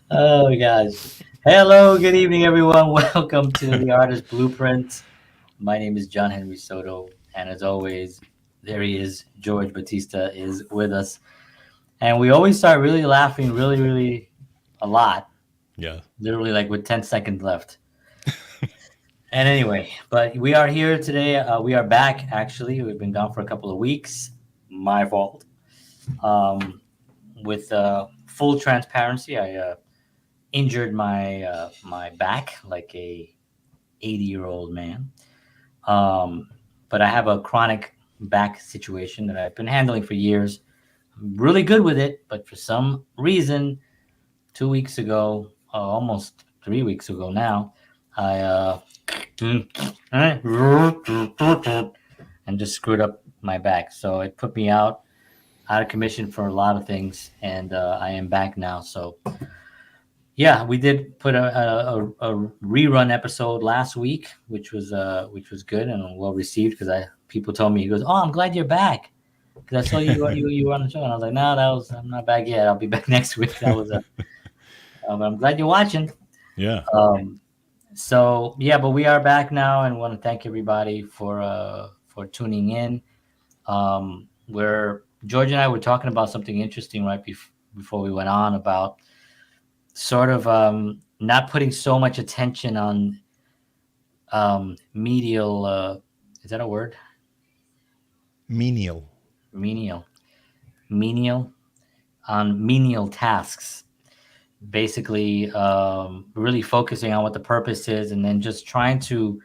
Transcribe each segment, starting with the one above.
Oh gosh. Hello, good evening, everyone. Welcome to the Artist Blueprint. My name is John Henry Soto, and as always, there he is. George Batista is with us, and we always start really laughing, really a lot. Yeah. Literally, like with 10 seconds left. And anyway, but we are here today. We are back. Actually, we've been gone for a couple of weeks. My fault. Um, with full transparency, I injured my back like a 80-year-old man. Um, but I have a chronic back situation that I've been handling for years. I'm really good with it, but for some reason, 2 weeks ago, almost 3 weeks ago now, I and just screwed up my back. So it put me out of commission for a lot of things, and I am back now. So yeah, we did put a rerun episode last week, which was good and well received because I people told me he goes, "Oh, I'm glad you're back because I saw you were on the show," and I was like, "No, that was I'm not back yet. I'll be back next week." That was but I'm glad you're watching. Yeah. Um, so yeah, but we are back now, and want to thank everybody for tuning in. Where George and I were talking about something interesting before we went on about sort of not putting so much attention on medial. Is that a word? Menial. Menial, menial on menial tasks. Basically, really focusing on what the purpose is, and then just trying to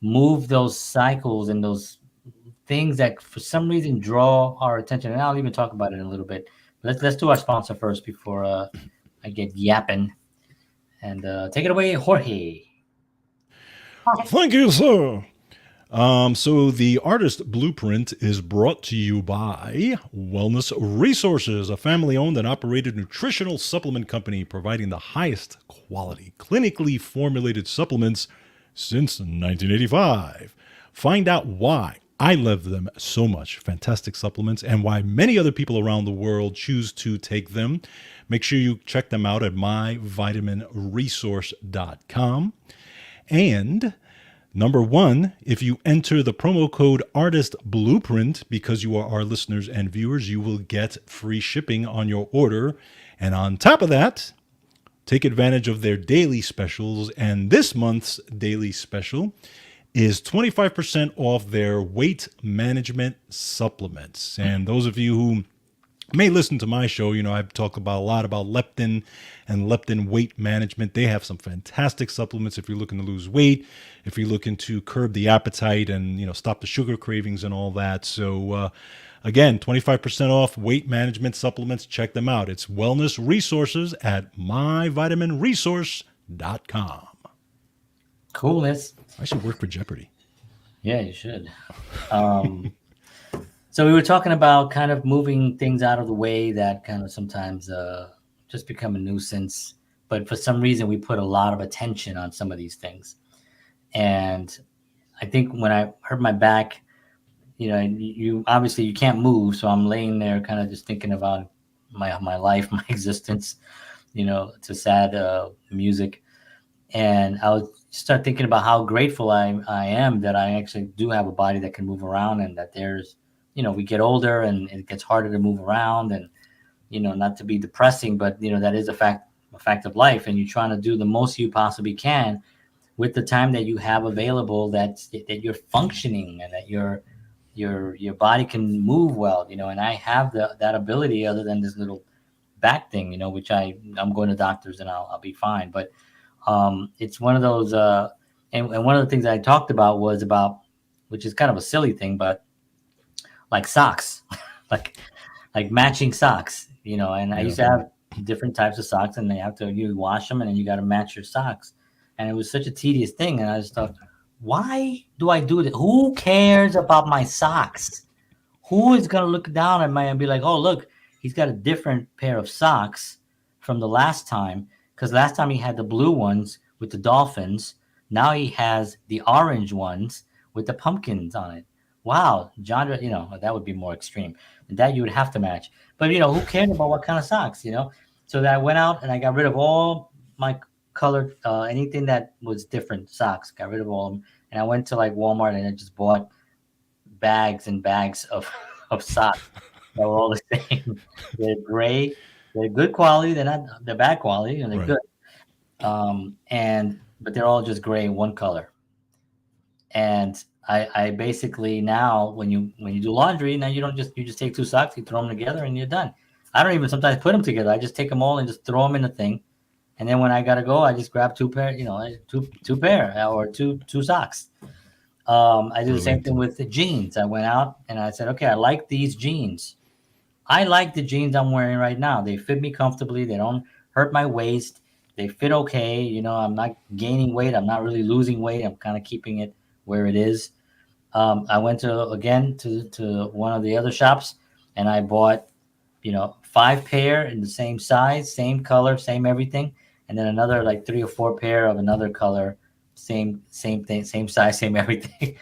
move those cycles and those things that for some reason draw our attention. And I'll even talk about it in a little bit. Let's do our sponsor first before I get yapping. And take it away, Jorge. Thank you, sir. So the artist blueprint is brought to you by Wellness Resources, a family-owned and operated nutritional supplement company providing the highest quality, clinically formulated supplements since 1985. Find out why I love them so much, fantastic supplements, and why many other people around the world choose to take them. Make sure you check them out at myvitaminresource.com. And number one, if you enter the promo code Artist Blueprint, because you are our listeners and viewers, you will get free shipping on your order. And on top of that, take advantage of their daily specials. And this month's daily special is 25% off their weight management supplements. And those of you who may listen to my show, I've talked about a lot about leptin and leptin weight management. They have some fantastic supplements if you're looking to lose weight, if you're looking to curb the appetite and stop the sugar cravings and all that. So again, 25% off weight management supplements. Check them out. It's Wellness Resources at myvitaminresource.com. Coolness. I should work for Jeopardy. Yeah, you should. Um, so we were talking about kind of moving things out of the way that kind of sometimes just become a nuisance. But for some reason, we put a lot of attention on some of these things. And I think when I hurt my back, you obviously you can't move, so I'm laying there, kind of just thinking about my life, my existence. To sad music, and I would start thinking about how grateful I am that I actually do have a body that can move around, and that there's, we get older and it gets harder to move around, and not to be depressing, but that is a fact of life, and you're trying to do the most you possibly can with the time that you have available, that you're functioning and that your body can move well, and I have that ability other than this little back thing, which I'm going to doctors and I'll be fine. But it's one of those, and one of the things I talked about was about, which is kind of a silly thing, but like socks, like like matching socks, and I Yeah. used to have different types of socks, and you wash them and then you got to match your socks, and it was such a tedious thing, and I just thought, why do I do that? Who cares about my socks? Who is gonna look down at my and be like, oh look, he's got a different pair of socks from the last time, because last time he had the blue ones with the dolphins. Now he has the orange ones with the pumpkins on it. Wow, genre, that would be more extreme. And that you would have to match. But who cared about what kind of socks? So that I went out and I got rid of all my colored anything that was different socks. Got rid of all of them, and I went to like Walmart and I just bought bags and bags of of socks that were all the same. They're gray. They're good quality. They're bad quality, and they're Right. good. And but they're all just gray, one color. And I basically now when you do laundry, now you just take two socks, you throw them together, and you're done. I don't even sometimes put them together. I just take them all and just throw them in the thing. And then when I gotta go, I just grab two pair, two pair or two socks. I do the same Brilliant. thing with the jeans. I went out and I said, okay, I like these jeans. I like the jeans I'm wearing right now. They fit me comfortably. They don't hurt my waist. They fit okay. I'm not gaining weight. I'm not really losing weight. I'm kind of keeping it where it is. I went to one of the other shops and I bought, five pair in the same size, same color, same everything, and then another like three or four pair of another color, same thing, same size, same everything.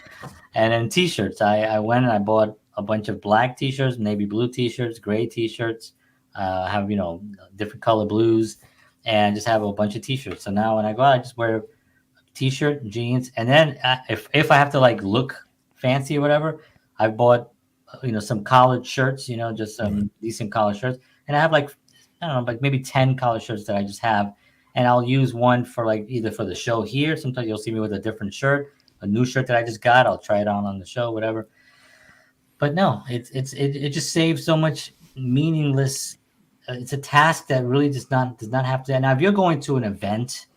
And then t-shirts. I went and I bought a bunch of black t-shirts, navy blue t-shirts, gray t-shirts, have, different color blues, and just have a bunch of t-shirts. So now when I go out, I just wear t-shirt, jeans, and then if I have to like look fancy or whatever, I bought some collared shirts, just Right. some decent collared shirts, and I have like I don't know, like maybe 10 collared shirts that I just have, and I'll use one for like either for the show here. Sometimes you'll see me with a different shirt, a new shirt that I just got. I'll try it on the show, whatever. But no, it just saves so much meaningless. It's a task that really does not have to. Now, if you're going to an event,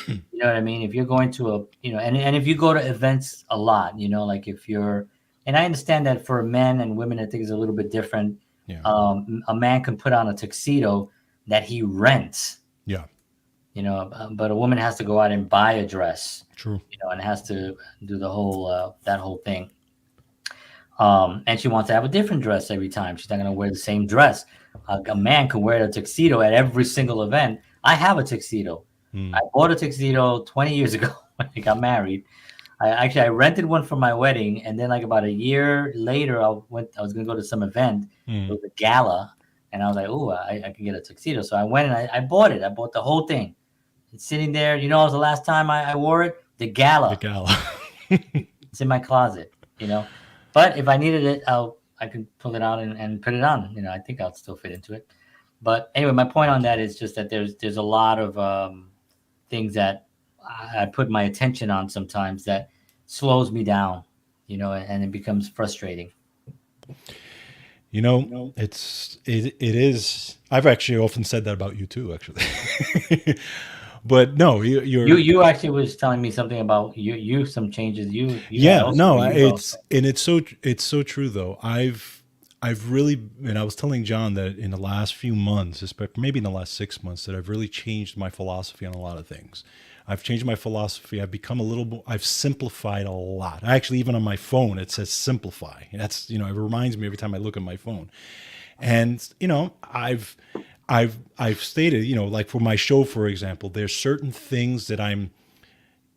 you know what I mean? If you're going to and if you go to events a lot, like if you're, and I understand that for men and women, I think it's a little bit different. Yeah. A man can put on a tuxedo that he rents, Yeah. but a woman has to go out and buy a dress, True. and has to do the whole, that whole thing. And she wants to have a different dress every time. She's not going to wear the same dress. A man can wear a tuxedo at every single event. I have a tuxedo. I bought a tuxedo 20 years ago when I got married. I rented one for my wedding, and then like about a year later, I was going to go to some event. It was a gala, and I was like, oh, I can get a tuxedo. So I went and I bought it. I bought the whole thing. It's sitting there. It was the last time I wore it. The The gala. gala. It's in my closet. But if I needed it, I could pull it out and put it on. I think I'll still fit into it. But anyway, my point on that is just that there's a lot of things that I put my attention on sometimes that slows me down, and it becomes frustrating. It is. I've actually often said that about you too, actually. But no, You actually was telling me something about you some changes you had yeah, also no, where you go. So. it's so true though. I've really, and I was telling John that in the last few months, especially maybe in the last 6 months, that I've really changed my philosophy on a lot of things. I've changed my philosophy. I've become a little more, I've simplified a lot. Actually, even on my phone, it says simplify. That's, it reminds me every time I look at my phone. And, I've stated, like for my show, for example, there's certain things that I'm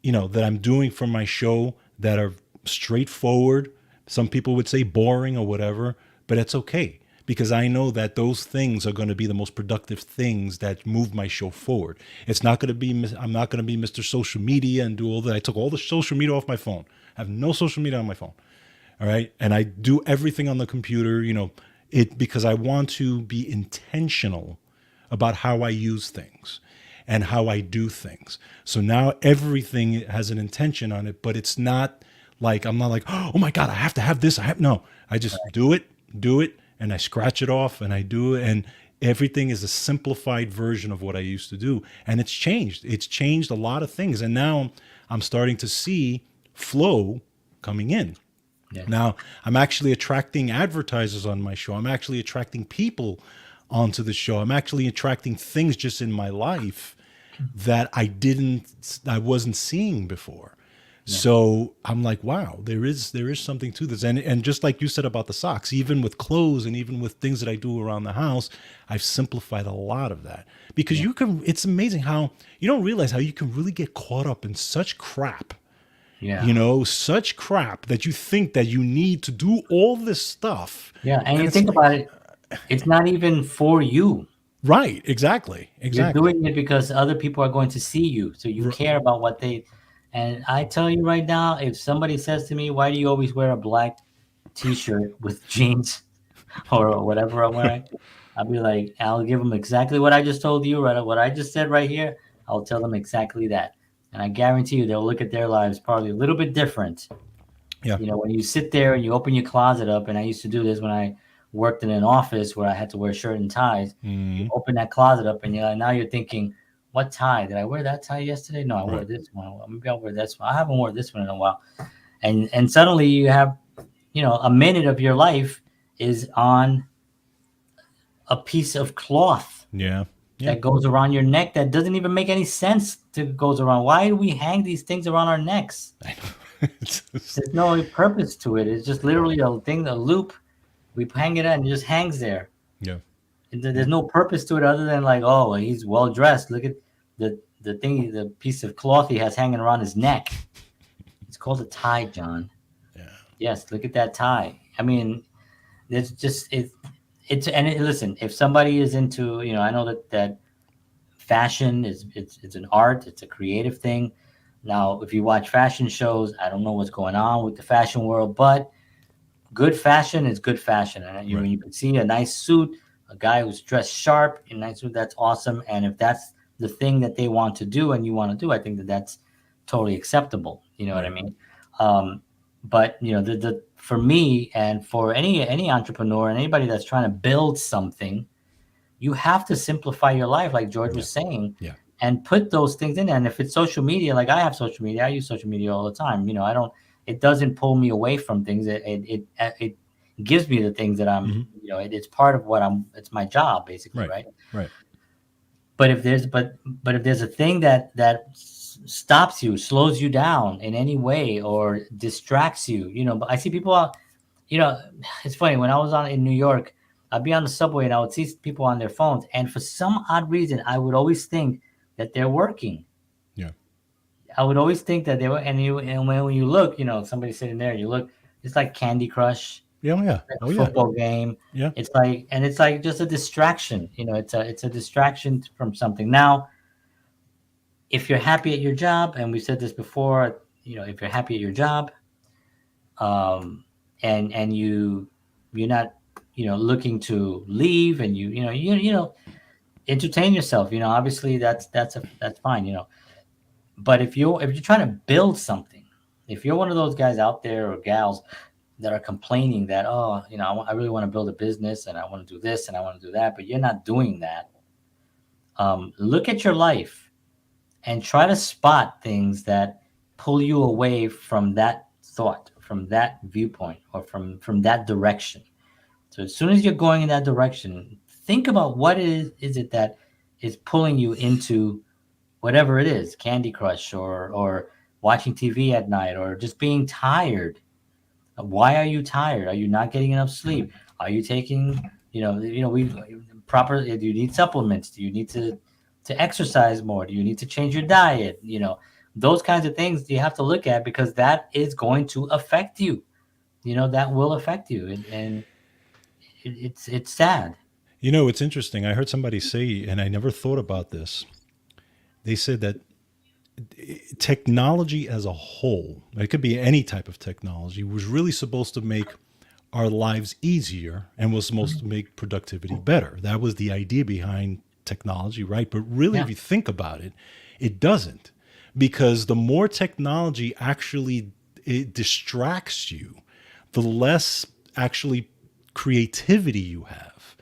doing for my show that are straightforward. Some people would say boring or whatever, but it's okay because I know that those things are going to be the most productive things that move my show forward. It's not going to be, I'm not going to be Mr. Social Media and do all that. I took all the social media off my phone. I have no social media on my phone. All right. And I do everything on the computer, because I want to be intentional about how I use things and how I do things. So now everything has an intention on it, but it's not like, I'm not like, oh my God, I have to have this. No, I just do it, and I scratch it off and I do it. And everything is a simplified version of what I used to do. And it's changed. It's changed a lot of things. And now I'm starting to see flow coming in. Yeah. Now, I'm actually attracting advertisers on my show. I'm actually attracting people onto the show. I'm actually attracting things just in my life that I wasn't seeing before. Yeah. So I'm like, wow, there is something to this. And just like you said about the socks, even with clothes and even with things that I do around the house, I've simplified a lot of that because it's amazing how you don't realize how you can really get caught up in such crap. Yeah. Such crap that you think that you need to do all this stuff. Yeah. And you think about it, it's not even for you. Right. Exactly. You're Exactly. doing it because other people are going to see you, so you R- care about what they. And I tell you right now, if somebody says to me, "Why do you always wear a black T-shirt with jeans or whatever I'm wearing?" I'll be like, I'll give them exactly what I just told you, right? What I just said right here. I'll tell them exactly that, and I guarantee you, they'll look at their lives probably a little bit different. Yeah. You know, when you sit there and you open your closet up, and I used to do this when I worked in an office where I had to wear shirt and ties. You Mm, open that closet up, and now you're thinking, what tie? Did I wear that tie yesterday? No, I wore right. this one. Well, maybe I'll wear this one. I haven't worn this one in a while. And suddenly you have, a minute of your life is on a piece of cloth Yeah. Yeah. that goes around your neck that doesn't even make any sense to goes around. Why do we hang these things around our necks? I know. It's just- There's no purpose to it. It's just literally a thing, a loop. We hang it and it just hangs there. yeah. There's no purpose to it other than like, oh, he's well dressed. Look at the piece of cloth he has hanging around his neck. It's called a tie, John. Yeah. Yes, look at that tie. I mean, it's just listen, if somebody is into, I know that fashion it's an art, it's a creative thing. Now, if you watch fashion shows, I don't know what's going on with the fashion world, but good fashion is good fashion. And Right. when you can see a nice suit, a guy who's dressed sharp in a nice suit, that's awesome. And if that's the thing that they want to do and you want to do, I think that's totally acceptable. You know what I Right. mean? But the for me and for any entrepreneur and anybody that's trying to build something, you have to simplify your life, like George Yeah. was saying, Yeah. and put those things in there. And if it's social media, like I have social media, I use social media all the time. I don't. It doesn't pull me away from things. It gives me the things that I'm. Hmm. It's part of what I'm. It's my job, basically, Right. right? Right. But if there's a thing that stops you, slows you down in any way, or distracts you, but I see people out. It's funny when I was in New York, I'd be on the subway and I would see people on their phones, and for some odd reason, I would always think that they're working. Yeah. I would always think that they were, and when you look, somebody's sitting there, you look, it's like Candy Crush, Yeah. Oh, yeah. like a Oh, yeah. football game. Yeah. It's like just a distraction. It's a distraction from something. Now, if you're happy at your job, and we said this before, if you're happy at your job, and you're not, looking to leave, and you entertain yourself. Obviously that's fine. But if you're trying to build something, if you're one of those guys out there or gals that are complaining that, oh, I really want to build a business and I want to do this and I want to do that, but you're not doing that, look at your life and try to spot things that pull you away from that thought, from that viewpoint, or from that direction. So as soon as you're going in that direction, think about what is it that is pulling you into whatever it is, Candy Crush, or watching TV at night, or just being tired. Why are you tired? Are you not getting enough sleep? Are you taking, we proper? Do you need supplements? Do you need to exercise more? Do you need to change your diet? Those kinds of things you have to look at, because that is going to affect you. That will affect you, and it's sad. It's interesting. I heard somebody say, and I never thought about this. They said that technology as a whole, it could be any type of technology, was really supposed to make our lives easier and was supposed to make productivity better. That was the idea behind technology, right? But really, Yeah. if you think about it, it doesn't. Because the more technology actually it distracts you, the less actually creativity you have.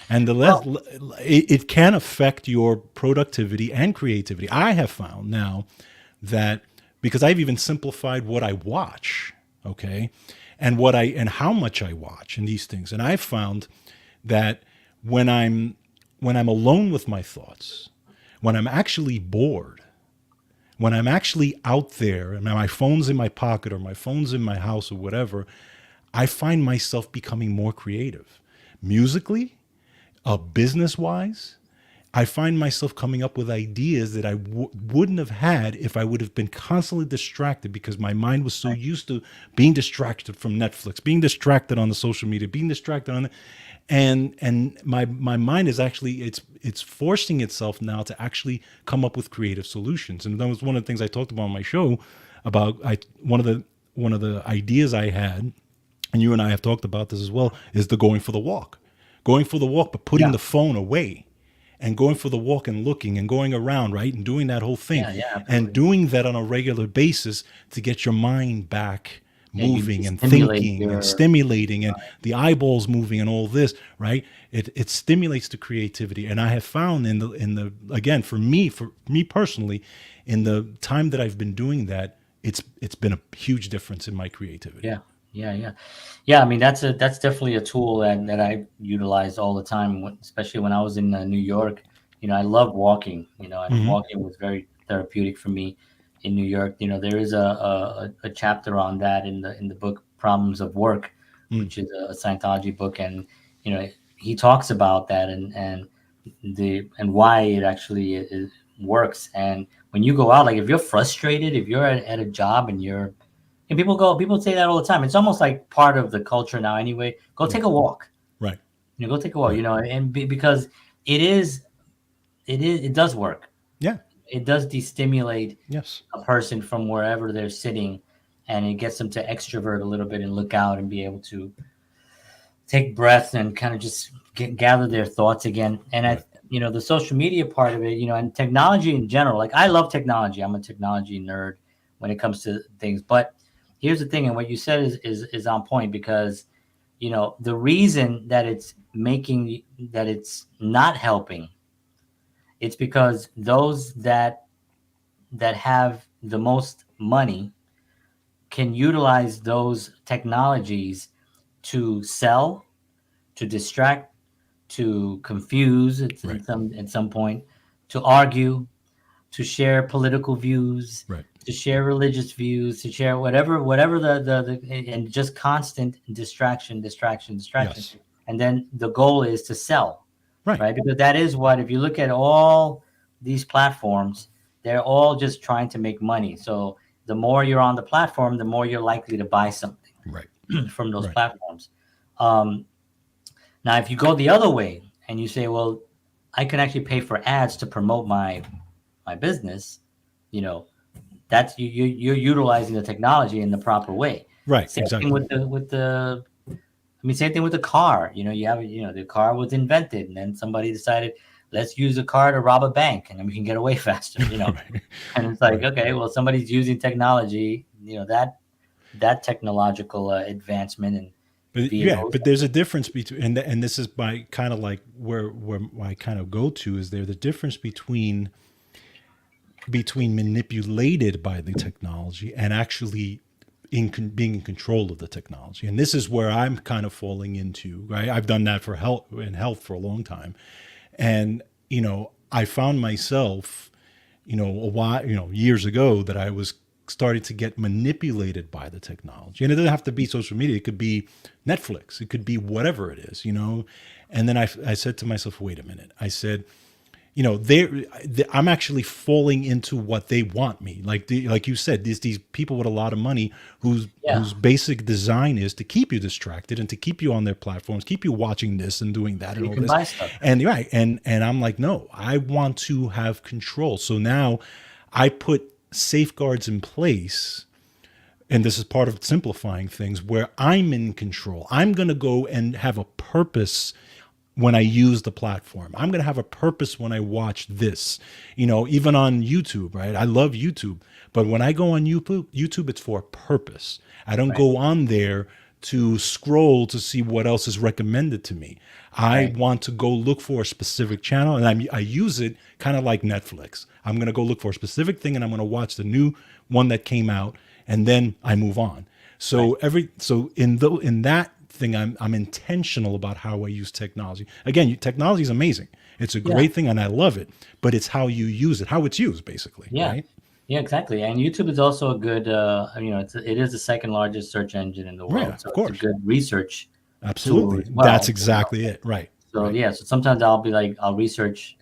And the less Well, it can affect your productivity and creativity. I have found now that, because I've even simplified what I watch, okay, and how much I watch and these things. And I've found that when I'm alone with my thoughts, when I'm actually bored, when I'm actually out there and my phone's in my pocket or my phone's in my house or whatever, I find myself becoming more creative, musically, business wise, I find myself coming up with ideas that I wouldn't have had if I would have been constantly distracted, because my mind was so Right. used to being distracted from Netflix, being distracted on the social media, being distracted on the, and my mind is actually, it's forcing itself now to actually come up with creative solutions. And that was one of the things I talked about on my show about, one of the ideas I had, and you and I have talked about this as well, is the going for the walk. Going for the walk, but putting Yeah. the phone away and going for the walk and looking and going around, right? And doing that whole thing. Yeah. Yeah. And Absolutely. doing that on a regular basis to get your mind back Yeah. You moving and stimulate thinking and your. stimulating and the eyeballs moving and all this, right? It stimulates the creativity. And I have found in the again, for me personally, in the time that I've been doing that, it's been a huge difference in my creativity. Yeah, yeah, yeah, yeah. I mean, that's definitely a tool that I utilized all the time, especially when I was in New York. I love walking. And Hmm. walking was very therapeutic for me in New York. There is a chapter on that in the book Problems of Work, Mm, which is a Scientology book, and you know he talks about that and why it actually works. And when you go out, like if you're frustrated, if you're at a job and people say that all the time. It's almost like part of the culture now anyway. Go take right, a walk. right, Go take a walk, right. because it does work. Yeah. It does destimulate Yes. a person from wherever they're sitting, and it gets them to extrovert a little bit and look out and be able to take breaths and kind of just gather their thoughts again. And Right. the social media part of it, and technology in general. Like I love technology. I'm a technology nerd when it comes to things. But here's the thing, and what you said is on point, because the reason that it's not helping, it's because those that have the most money can utilize those technologies to sell, to distract, to confuse Right. at some point, to argue, to share political views, Right. to share religious views, to share whatever and just constant distraction. Yes. And then the goal is to sell, Right. right? Because that is what, if you look at all these platforms, they're all just trying to make money. So the more you're on the platform, the more you're likely to buy something Right. from those Right. platforms. Um, Now, if you go the other way and you say, well, I can actually pay for ads to promote my business, you know, that's you're utilizing the technology in the proper way. Right. Same thing Exactly. with the same thing with the car. The car was invented, and then somebody decided, let's use a car to rob a bank, and then we can get away faster. Right. And it's like, Right. okay, well, somebody's using technology, that technological advancement and But yeah, vehicles. but there's a difference between, and this is my kind of like where I kind of go to, is there the difference between manipulated by the technology and actually being in control of the technology. And this is where I'm kind of falling into, right? I've done that for health for a long time. And, I found myself, a while, years ago, that I was starting to get manipulated by the technology. And it doesn't have to be social media. It could be Netflix. It could be whatever it is. And then I said to myself, wait a minute. I said, I'm actually falling into what they want me. Like you said, these people with a lot of money Yeah, whose basic design is to keep you distracted and to keep you on their platforms, keep you watching this and doing that so and you all can this. buy stuff. And right, and I'm like, no, I want to have control. So now I put safeguards in place, and this is part of simplifying things, where I'm in control. I'm going to go and have a purpose when I use the platform. I'm going to have a purpose when I watch this, even on YouTube, right? I love YouTube, but when I go on YouTube, it's for a purpose. I don't Right, go on there to scroll to see what else is recommended to me. I right, want to go look for a specific channel, and I use it kind of like Netflix. I'm going to go look for a specific thing, and I'm going to watch the new one that came out, and then I move on. right. So in that thing, I'm intentional about how I use technology. Again, technology is amazing. It's a Yeah, great thing, and I love it. But it's how you use it, how it's used, basically, yeah, right? yeah, exactly. And YouTube is also a good, it is the second largest search engine in the Right. world, so Of it's a course. good research tool Absolutely. as That's well. exactly it. Right. So Right. yeah, so sometimes I'll be like, I'll research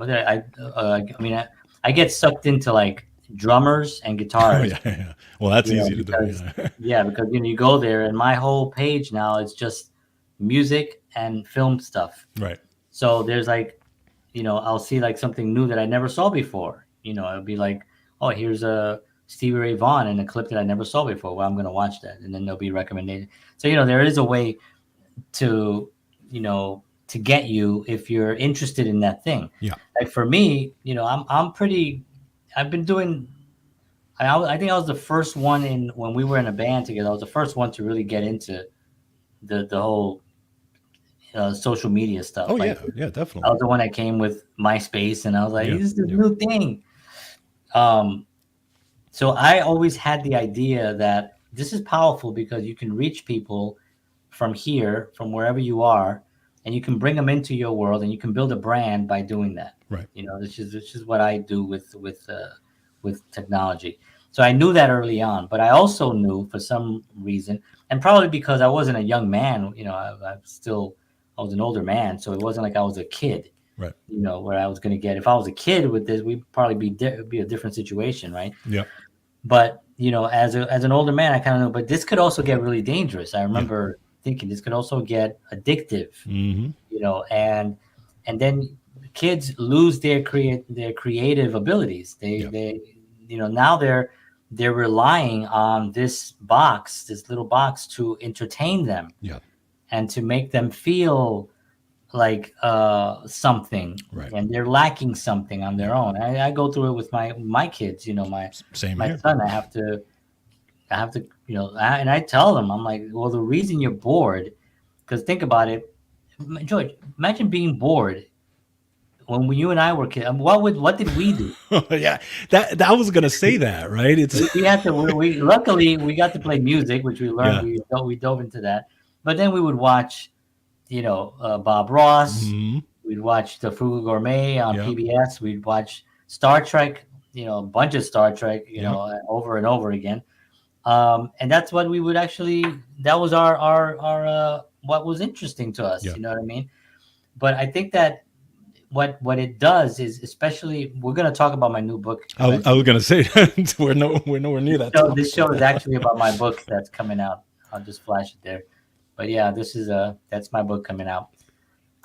But I mean, I get sucked into like drummers and Oh guitarists, yeah, yeah. Well, that's easy to do. because Yeah. because you go there and my whole page now is just music and film stuff. Right. So there's like, I'll see like something new that I never saw before. It'll be like, oh, here's a Stevie Ray Vaughan in a clip that I never saw before. Well, I'm going to watch that, and then there'll be recommended. So there is a way to to get you if you're interested in that thing. Yeah. Like for me, I'm pretty. I've been doing. I think I was the first one when we were in a band together. I was the first one to really get into the whole social media Oh stuff. yeah, Like yeah, I definitely. was the one that came with MySpace, and I was like, Yeah, "This is the yeah, new thing." Um, so I always had the idea that this is powerful because you can reach people from here, from wherever you are, and you can bring them into your world, and you can build a brand by doing that. right. This is what I do with technology. So I knew that early on, but I also knew for some reason, and probably because I wasn't a young man, I was an older man, so it wasn't like I was a kid, Right. where I was going to get. If I was a kid with this, we'd probably be a different situation, right? Yeah. But as an older man, I kind of know. But this could also get really dangerous. I Yeah. remember thinking this could also get addictive, Mm-hmm. and then kids lose their creative abilities. Yeah. Now they're relying on this little box to entertain them Yeah. and to make them feel like something, Right. and they're lacking something on their Yeah. own. I go through it with my kids. Same My here. son. I have to and I tell them, I'm like, well, the reason you're bored, because think about it, George, imagine being bored when you and I were kids. What did we do? Yeah. That I was gonna say that, right? It's We had to. We luckily we got to play music, which we learned. yeah. We dove into that, but then we would watch, Bob Ross. Mm-hmm. We'd watch The Frugal Gourmet on Yeah. PBS. We'd watch Star Trek. A bunch of Star Trek. Yeah. Over and over again. And that's what we would actually. That was our what was interesting to us. Yeah. You know what I mean? But I think that what it does is, especially, we're going to talk about my new book I was eventually. gonna say we're nowhere near that So topic. this show is actually about my book that's coming out. I'll just flash it there. But yeah, that's my book coming out.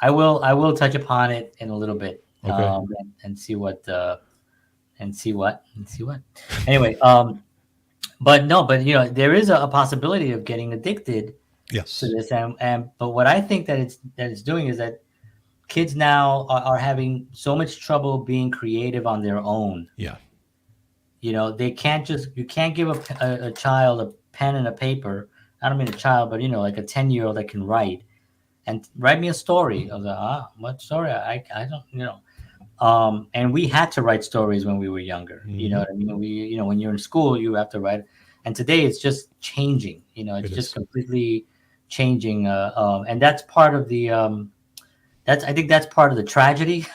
I will touch upon it in a little bit, Okay. and see what Anyway, but no, but there is a possibility of getting addicted to Yes. this, and but what I think that it's doing is that kids now are having so much trouble being creative on their own. Yeah. They can't you can't give a child a pen and a paper. I don't mean a child, but like a 10-year-old that can write and write me a story. I was like, what story? I don't, and we had to write stories when we were younger. You know Mm-hmm. what I mean? When you're in school, you have to write. And today it's just changing. It's It just is. completely changing. And that's part of I think that's part of the tragedy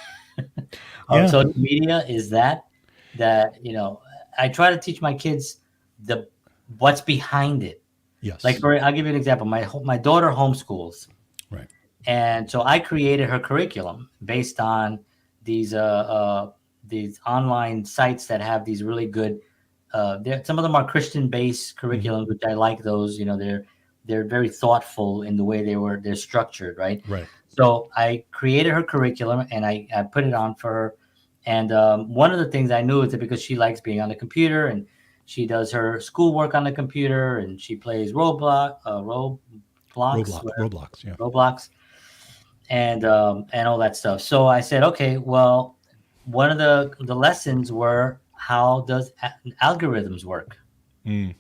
of Yeah. social media, is that I try to teach my kids the what's behind it. Like, Yes. I'll give you an example. My daughter homeschools, Right. and so I created her curriculum based on these online sites that have these really good. Some of them are Christian-based Mm-hmm. curriculums, which I like. Those, they're very thoughtful in the way they're structured, right? Right. So I created her curriculum, and I put it on for her. And one of the things I knew is that because she likes being on the computer, and she does her schoolwork on the computer, and she plays Roblox. Yeah. Roblox, and all that stuff. So I said, okay, well, one of the lessons were, how does algorithms work? Mm.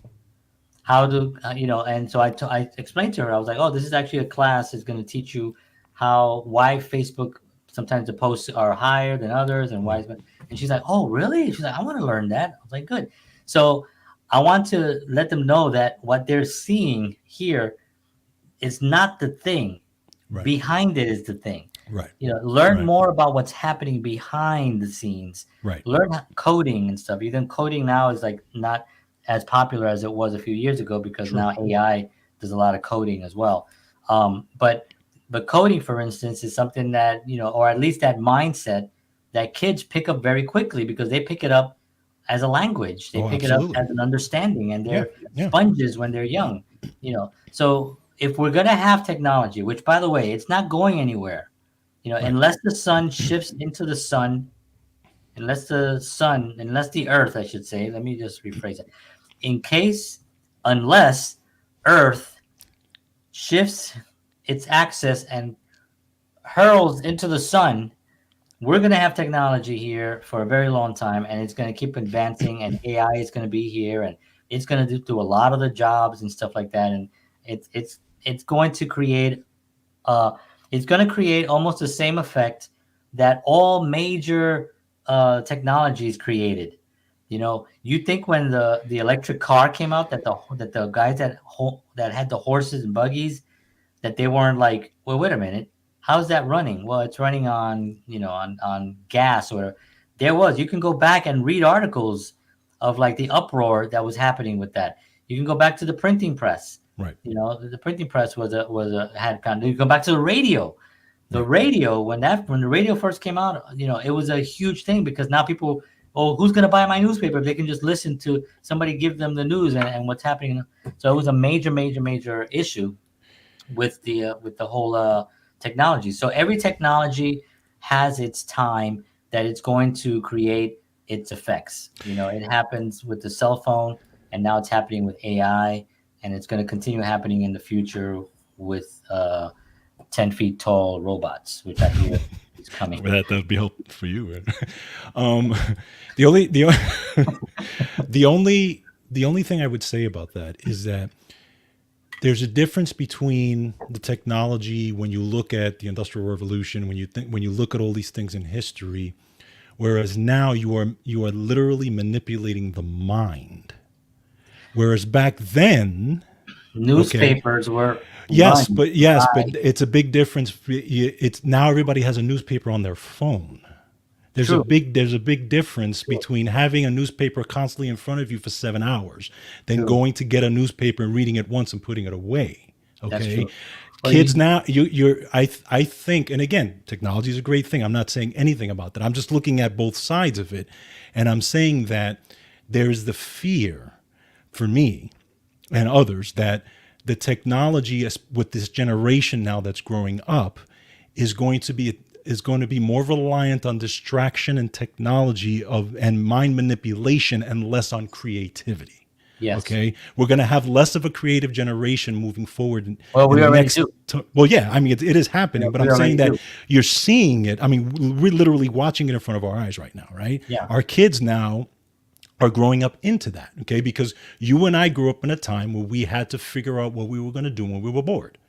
How do And so I explained to her. I was like, oh, this is actually a class that's going to teach you why Facebook, sometimes the posts are higher than others, and why Yeah. and she's like, oh, really? She's like, I want to learn that. I was like, good. So I want to let them know that what they're seeing here is not the thing. Right. Behind it is the thing. Right. Learn Right. more about what's happening behind the scenes. Right. Learn coding and stuff. Even coding now is like not as popular as it was a few years ago, because True. now AI does a lot of coding as well. But coding, for instance, is something that or at least that mindset that kids pick up very quickly because they pick it up as a language. They Oh, pick it up absolutely. as an understanding, and Yeah. they're Yeah. sponges when they're young. So if we're gonna have technology, which by the way, it's not going anywhere, Right. unless the sun shifts into the sun, unless the earth, I should say, let me just rephrase it. In case, unless Earth shifts its axis and hurls into the sun, we're going to have technology here for a very long time, and it's going to keep advancing, and AI is going to be here, and it's going to do a lot of the jobs and stuff like that, and it's going to create uh, it's going to create almost the same effect that all major technologies created. You think when the electric car came out, that the guys that had the horses and buggies, that they weren't like, well, wait a minute, how's that running? Well, it's running on gas. Or you can go back and read articles of like the uproar that was happening with that. You can go back to the printing press. Right. The printing press had kind of. You go back to the radio. The Right. radio, when the radio first came out, it was a huge thing, because now people, oh, who's going to buy my newspaper if they can just listen to somebody give them the news and what's happening? So it was a major, major, major issue with the whole technology. So every technology has its time that it's going to create its effects. It happens with the cell phone, and now it's happening with AI, and it's going to continue happening in the future with 10 feet tall robots, which I hear is coming. Well, that'd be helpful for you. Right? um, the only the the only thing I would say about that is that there's a difference between the technology when you look at the Industrial Revolution, when you look at all these things in history, whereas now you are literally manipulating the mind. Whereas back then, okay, Newspapers were yes, run but yes, by but it's a big difference. It's now everybody has a newspaper on their phone. true. There's a big difference between having a newspaper constantly in front of you for 7 hours than True. going to get a newspaper and reading it once and putting it away. That's Okay. true. Well, Kids now, I think, and again, technology is a great thing. I'm not saying anything about that. I'm just looking at both sides of it. And I'm saying that there's the fear for me and others that the technology with this generation now that's growing up is going to be more reliant on distraction and technology and mind manipulation and less on creativity. yes. Okay, we're going to have less of a creative generation moving forward Well, in we the already next. do. Well, yeah, I mean it is happening, but We I'm saying already that do. you're seeing it. I mean, we're literally watching it in front of our eyes right now, right? Yeah. Our kids now are growing up into that, okay? Because you and I grew up in a time where we had to figure out what we were going to do when we were bored.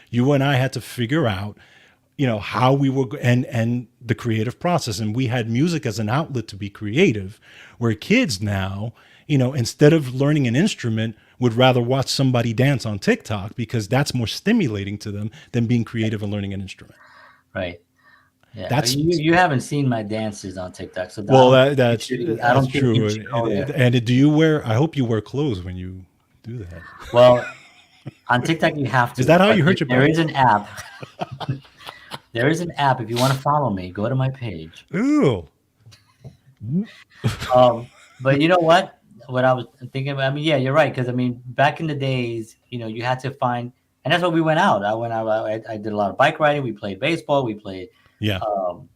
You and I had to figure out, how we were, and the creative process, and we had music as an outlet to be creative. Where kids now, instead of learning an instrument, would rather watch somebody dance on TikTok because that's more stimulating to them than being creative and learning an instrument. Right. Yeah. That's You haven't seen my dances on TikTok, so well, I that's don't think you true. should go there. And do you wear? I hope you wear clothes when you do that. Well, on TikTok you have Is to, that how but you hurt your there back? is an app. There is an app. If you want to follow me, go to my page. Ooh, But you know what? What I was thinking about, I mean, yeah, you're right. Because I mean, back in the days, you had to find, and that's what we went out. I went out. I did a lot of bike riding. We played baseball. We played yeah,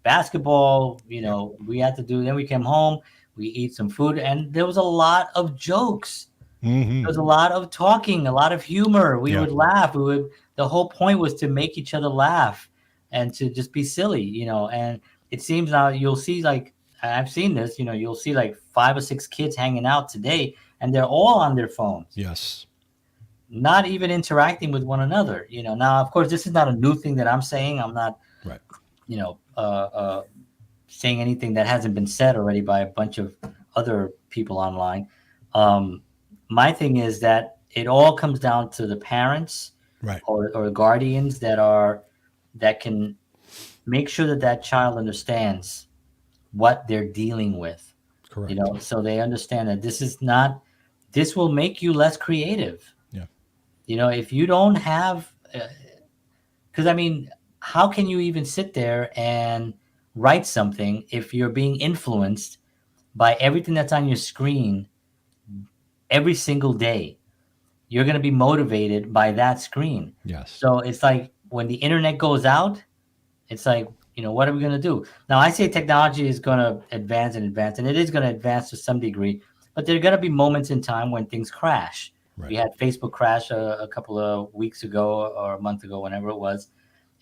basketball. yeah, We had to do. Then we came home. We eat some food, and there was a lot of jokes. hmm There was a lot of talking, a lot of humor. We yeah, would laugh. The whole point was to make each other laugh and to just be silly. And it seems now you'll see, like, I've seen this, you'll see like 5 or 6 kids hanging out today, and they're all on their phones, yes, not even interacting with one another. Now, of course, this is not a new thing that I'm saying. I'm not, right, you know, saying anything that hasn't been said already by a bunch of other people online. My thing is that it all comes down to the parents right, or guardians that can make sure that child understands what they're dealing with, correct, so they understand that this will make you less creative. yeah, If you don't have, because I mean, how can you even sit there and write something if you're being influenced by everything that's on your screen every single day. You're going to be motivated by that screen. Yes. So it's like when the internet goes out, it's like, what are we going to do? Now, I say technology is going to advance and advance, and it is going to advance to some degree, but there are going to be moments in time when things crash. Right. We had Facebook crash a couple of weeks ago or a month ago, whenever it was,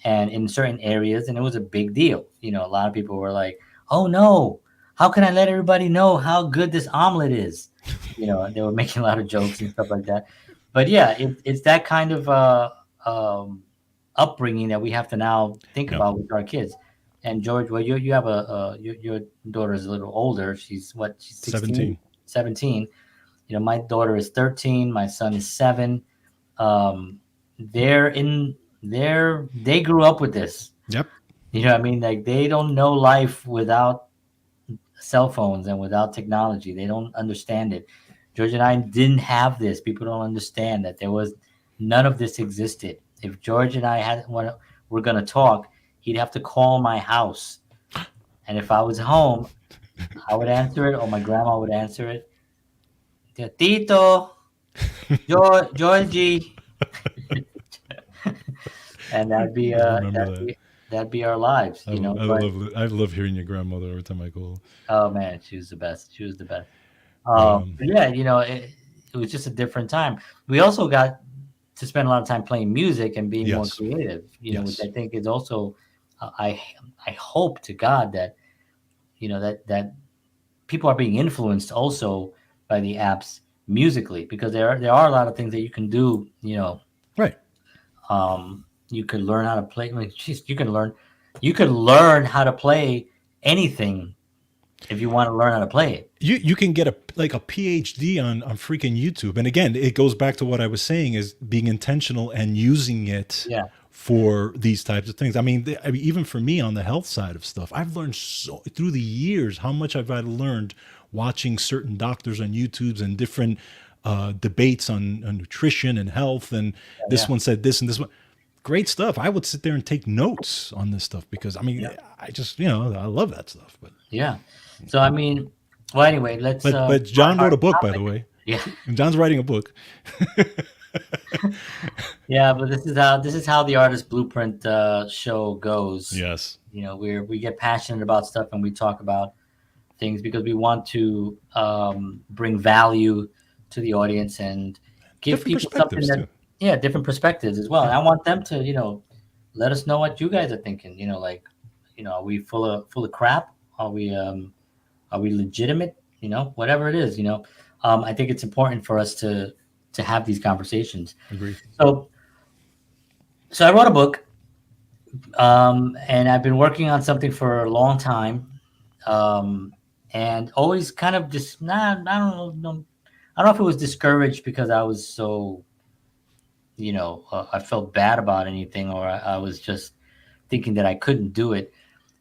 and in certain areas, and it was a big deal. A lot of people were like, "Oh no, how can I let everybody know how good this omelet is?" They were making a lot of jokes and stuff like that. But yeah, it's that kind of upbringing that we have to now think Yeah. about with our kids. And George, well, you have your daughter is a little older. She's what? She's 16, 17. 17. My daughter is 13. My son is 7. Um, they grew up with this. Yep. What I mean? Like they don't know life without cell phones and without technology. They don't understand it. George and I didn't have this. People don't understand that there was none of this existed. If George and I were going to talk, he'd have to call my house. And if I was home, I would answer it, or my grandma would answer it. Tito, Georgie. And I remember that. that'd be our lives, I love hearing your grandmother every time I call. Oh man, she was the best. She was the best. Um, But yeah, it was just a different time. We also got to spend a lot of time playing music and being more Yes. creative, which Yes. I think is also, I hope to God that, that people are being influenced also by the apps musically, because there are a lot of things that you can do, Right. you could learn how to play. I mean, geez, you could learn how to play anything if you want to learn how to play it. You can get a PhD on freaking YouTube. And again, it goes back to what I was saying, is being intentional and using it Yeah. for these types of things. I mean, even for me on the health side of stuff, I've learned so through the years how much I've learned watching certain doctors on YouTube's and different debates on nutrition and health. And this Yeah. one said this and this one. Great stuff. I would sit there and take notes on this stuff because, I mean, I just, I love that stuff. But Yeah. So I mean, well, anyway, let's. but John wrote a book, by the way. Yeah. And John's writing a book. Yeah, but this is how the Artist Blueprint show goes. Yes. We get passionate about stuff and we talk about things because we want to bring value to the audience and give Different people something perspectives, that different perspectives as well. And I want them to let us know what you guys are thinking. Are we full of crap? Are we legitimate? Whatever it is. I think it's important for us to have these conversations. Agreed. So I wrote a book, and I've been working on something for a long time, and always kind of just I don't know. I don't know if it was discouraged because I was so, I felt bad about anything, or I was just thinking that I couldn't do it,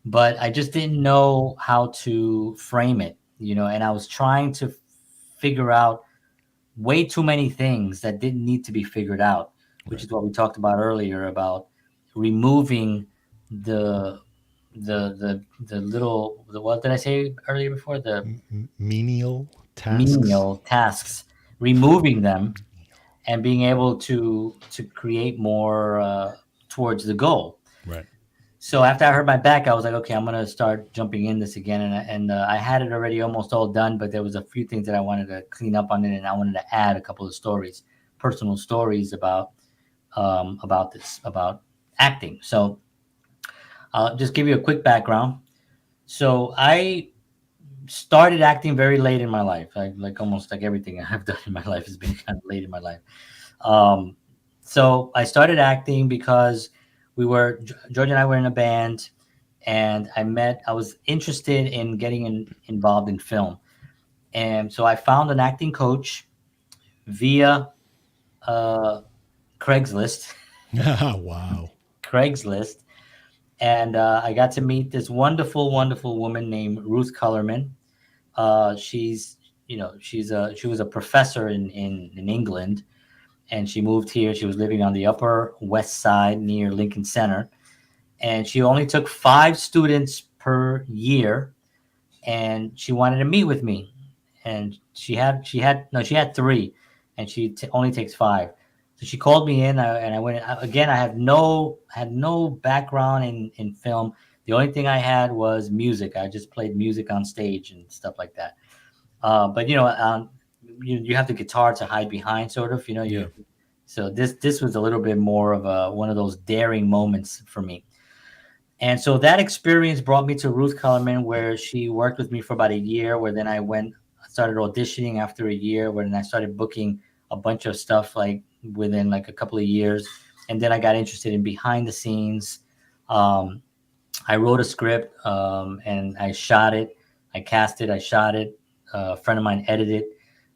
but I just didn't know how to frame it, and I was trying to figure out way too many things that didn't need to be figured out, which is what we talked about earlier about removing the what did I say earlier before, the menial tasks, removing them and being able to create more towards the goal. Right. So after I hurt my back, I was like, okay, I'm going to start jumping in this again. And I had it already almost all done, but there was a few things that I wanted to clean up on it. And I wanted to add a couple of stories, personal stories about acting. So I'll just give you a quick background. So I started acting very late in my life. Like almost like everything I've done in my life has been kind of late in my life. So I started acting because George and I were in a band, and I was interested in getting involved in film. And so I found an acting coach via Craigslist. Wow. Craigslist. And I got to meet this wonderful, wonderful woman named Ruth Cullerman. She was a professor in England, and she moved here. She was living on the Upper West Side near Lincoln Center, and she only took 5 students per year, and she wanted to meet with me. And she had three, and only takes five. So she called me in, and I went again. I had no background in film. The only thing I had was music. I just played music on stage and stuff like that. But you have the guitar to hide behind, sort of. Yeah. So this was a little bit more of one of those daring moments for me. And so that experience brought me to Ruth Kellerman, where she worked with me for about a year, where then I started auditioning after a year, where then I started booking a bunch of stuff like within like a couple of years. And then I got interested in behind the scenes. Um, I wrote a script, and I shot it. I cast it. I shot it. A friend of mine edited it,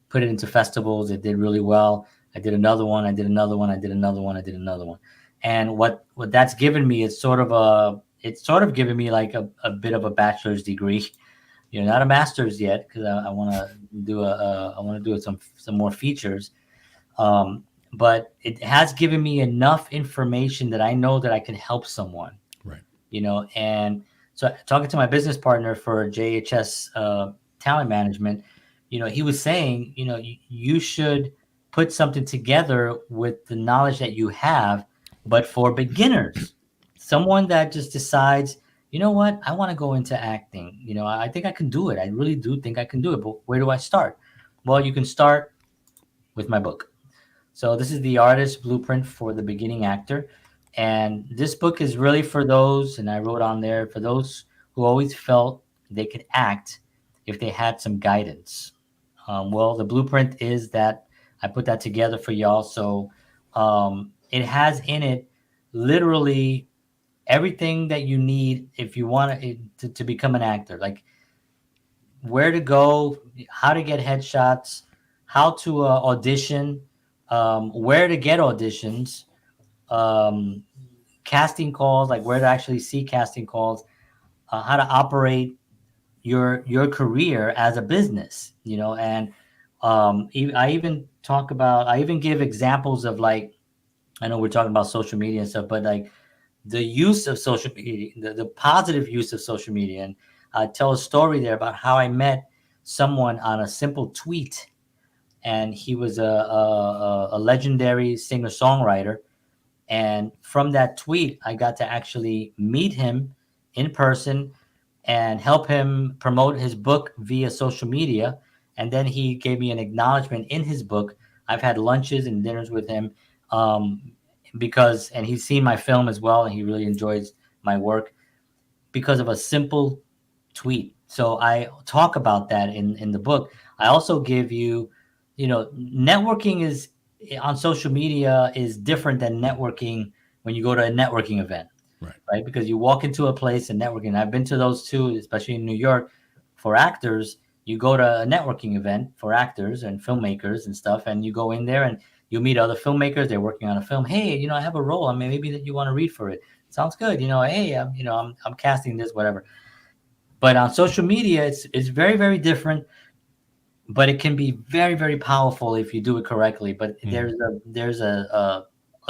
put it into festivals. It did really well. I did another one. I did another one. I did another one. I did another one. And what that's given me is it's sort of given me like a bit of a bachelor's degree. Not a master's yet, because I want to do some more features. Um, but it has given me enough information that I know that I can help someone. Right. And so talking to my business partner for JHS talent management, he was saying, you should put something together with the knowledge that you have, but for beginners, someone that just decides, you know what, I want to go into acting. I think I can do it. I really do think I can do it. But where do I start? Well, you can start with my book. So this is the artist blueprint for the beginning actor. And this book is really for those, and I wrote on there, for those who always felt they could act if they had some guidance. Well, the blueprint is that I put that together for y'all. So it has in it literally everything that you need if you want to become an actor, like where to go, how to get headshots, how to audition, where to get auditions, um, casting calls, like where to actually see casting calls, how to operate your career as a business, and I even give examples of, like, I know we're talking about social media and stuff, but like the use of social media, the positive use of social media. And I tell a story there about how I met someone on a simple tweet, and he was a legendary singer songwriter. And from that tweet, I got to actually meet him in person and help him promote his book via social media. And then he gave me an acknowledgement in his book. I've had lunches and dinners with him, um, and he's seen my film as well, and he really enjoys my work because of a simple tweet. So I talk about that in the book. I also give you, networking is on social media is different than networking when you go to a networking event, right? Because you walk into a place and networking. I've been to those too, especially in New York for actors. You go to a networking event for actors and filmmakers and stuff, and you go in there and you meet other filmmakers. They're working on a film. Hey, I have a role. I mean, maybe that you want to read for it. Sounds good. Hey, I'm casting this, whatever. But on social media, it's very, very different, but it can be very, very powerful if you do it correctly. But there's a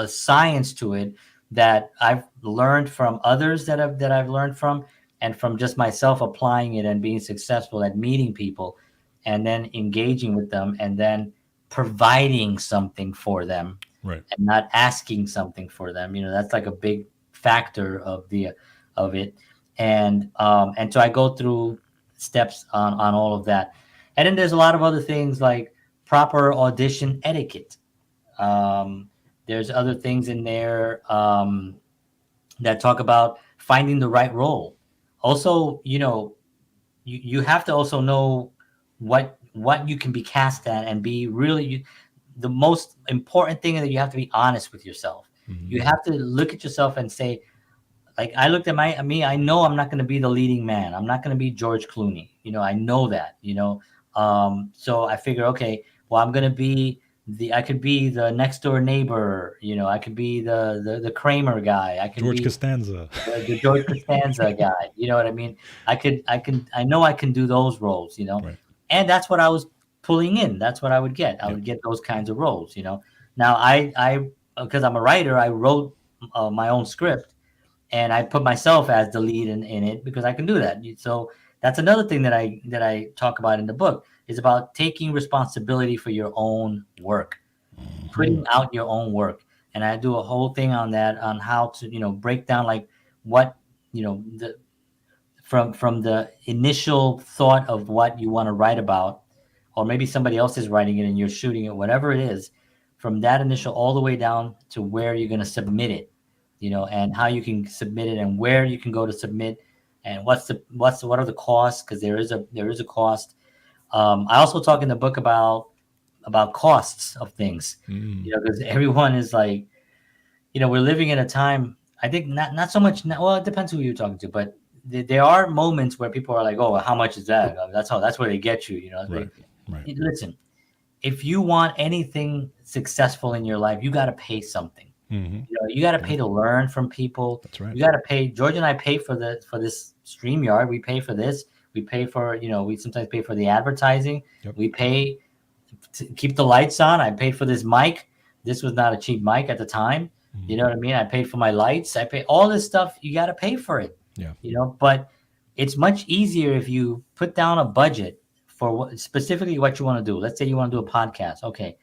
science to it that I've learned from others that I've learned from, and from just myself applying it and being successful at meeting people and then engaging with them and then providing something for them, Right. and not asking something for them. That's like a big factor of it. And so I go through steps on all of that. And then there's a lot of other things like proper audition etiquette. There's other things in there that talk about finding the right role. Also, you have to also know what you can be cast at, and be really, the most important thing is that you have to be honest with yourself. Mm-hmm. You have to look at yourself and say, like, I looked at me, I know I'm not going to be the leading man. I'm not going to be George Clooney. I know that, so I figure, okay, well, I could be the next door neighbor. I could be the Kramer guy. I could George be Costanza. the George Costanza guy. You know what I mean? I know I can do those roles, Right. and that's what I was pulling in. That's what I would get. I would get those kinds of roles, Now because I'm a writer, I wrote my own script, and I put myself as the lead in it because I can do that. So that's another thing that I talk about in the book is about taking responsibility for your own work, putting out your own work. And I do a whole thing on that, on how to, break down like what, the from the initial thought of what you want to write about, or maybe somebody else is writing it and you're shooting it, whatever it is, from that initial all the way down to where you're going to submit it, and how you can submit it and where you can go to submit, and what are the costs, because there is a cost. I also talk in the book about costs of things, because everyone is like, we're living in a time. I think not so much. Well, it depends who you're talking to, but there are moments where people are like, "Oh, how much is that?" That's where they get you. Right. Right. Listen, if you want anything successful in your life, you got to pay something. You got to pay to learn from people. That's right. You got to pay. George and I pay for this StreamYard. We pay for this. We pay for, we sometimes pay for the advertising. Yep. We pay to keep the lights on. I paid for this mic. This was not a cheap mic at the time. You know what I mean? I paid for my lights. I pay all this stuff. You got to pay for it. Yeah. But it's much easier if you put down a budget for specifically what you want to do. Let's say you want to do a podcast. Okay.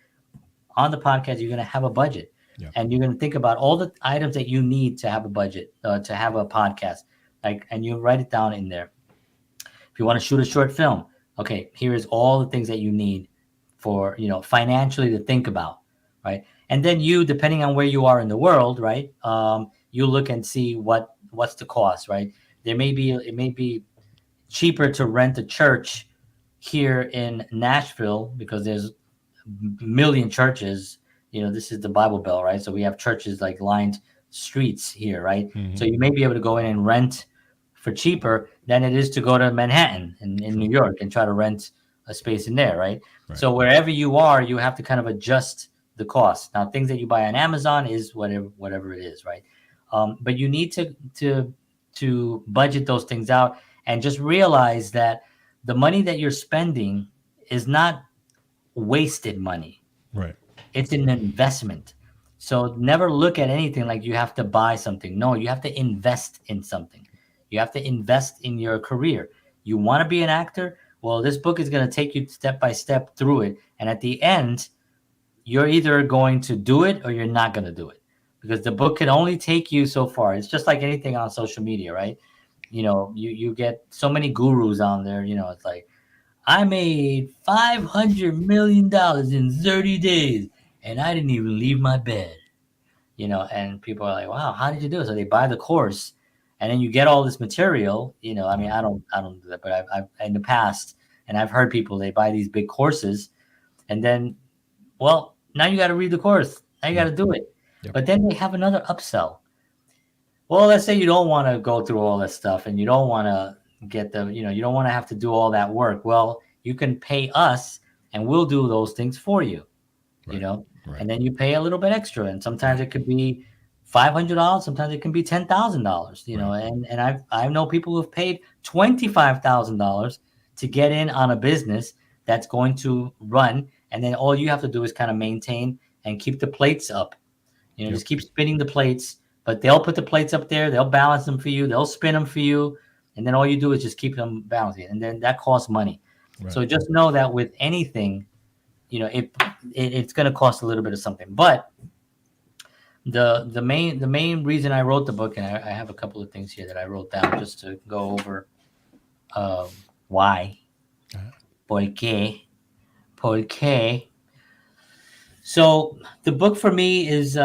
On the podcast, you're going to have a budget. Yeah. And you're going to think about all the items that you need to have a budget, to have a podcast. And you write it down in there. If you want to shoot a short film, okay, here is all the things that you need for, financially to think about, right? And then you, depending on where you are in the world, right, you look and see what's the cost, right? It may be cheaper to rent a church here in Nashville because there's a million churches. This is the Bible Belt, right? So we have churches like lined streets here, right? So you may be able to go in and rent for cheaper than it is to go to Manhattan in New York and try to rent a space in there, right? So wherever you are, you have to kind of adjust the cost. Now, things that you buy on Amazon is whatever it is, right? But you need to budget those things out and just realize that the money that you're spending is not wasted money. Right. It's an investment. So never look at anything like you have to buy something. No, you have to invest in something. You have to invest in your career. You want to be an actor? Well, this book is going to take you step by step through it. And at the end, you're either going to do it or you're not going to do it, because the book can only take you so far. It's just like anything on social media, right? You get so many gurus on there. It's like, I made $500 million in 30 days and I didn't even leave my bed, and people are like, wow, how did you do it? So they buy the course and then you get all this material, I mean, I don't do that, but I've in the past, and I've heard people, they buy these big courses and then, well, now you got to read the course. Now you got to do it. Yep. But then they have another upsell. Well, let's say you don't want to go through all this stuff and you don't want to get you don't want to have to do all that work. Well, you can pay us and we'll do those things for you, Right. and then you pay a little bit extra. And sometimes it could be $500. Sometimes it can be $10,000, and I know people who've paid $25,000 to get in on a business that's going to run. And then all you have to do is kind of maintain and keep the plates up, just keep spinning the plates, but they'll put the plates up there. They'll balance them for you. They'll spin them for you. And then all you do is just keep them balancing. And then that costs money. Right. So just know that with anything, it's going to cost a little bit of something. But the main reason I wrote the book, and I have a couple of things here that I wrote down just to go over why. Por qué. So the book for me is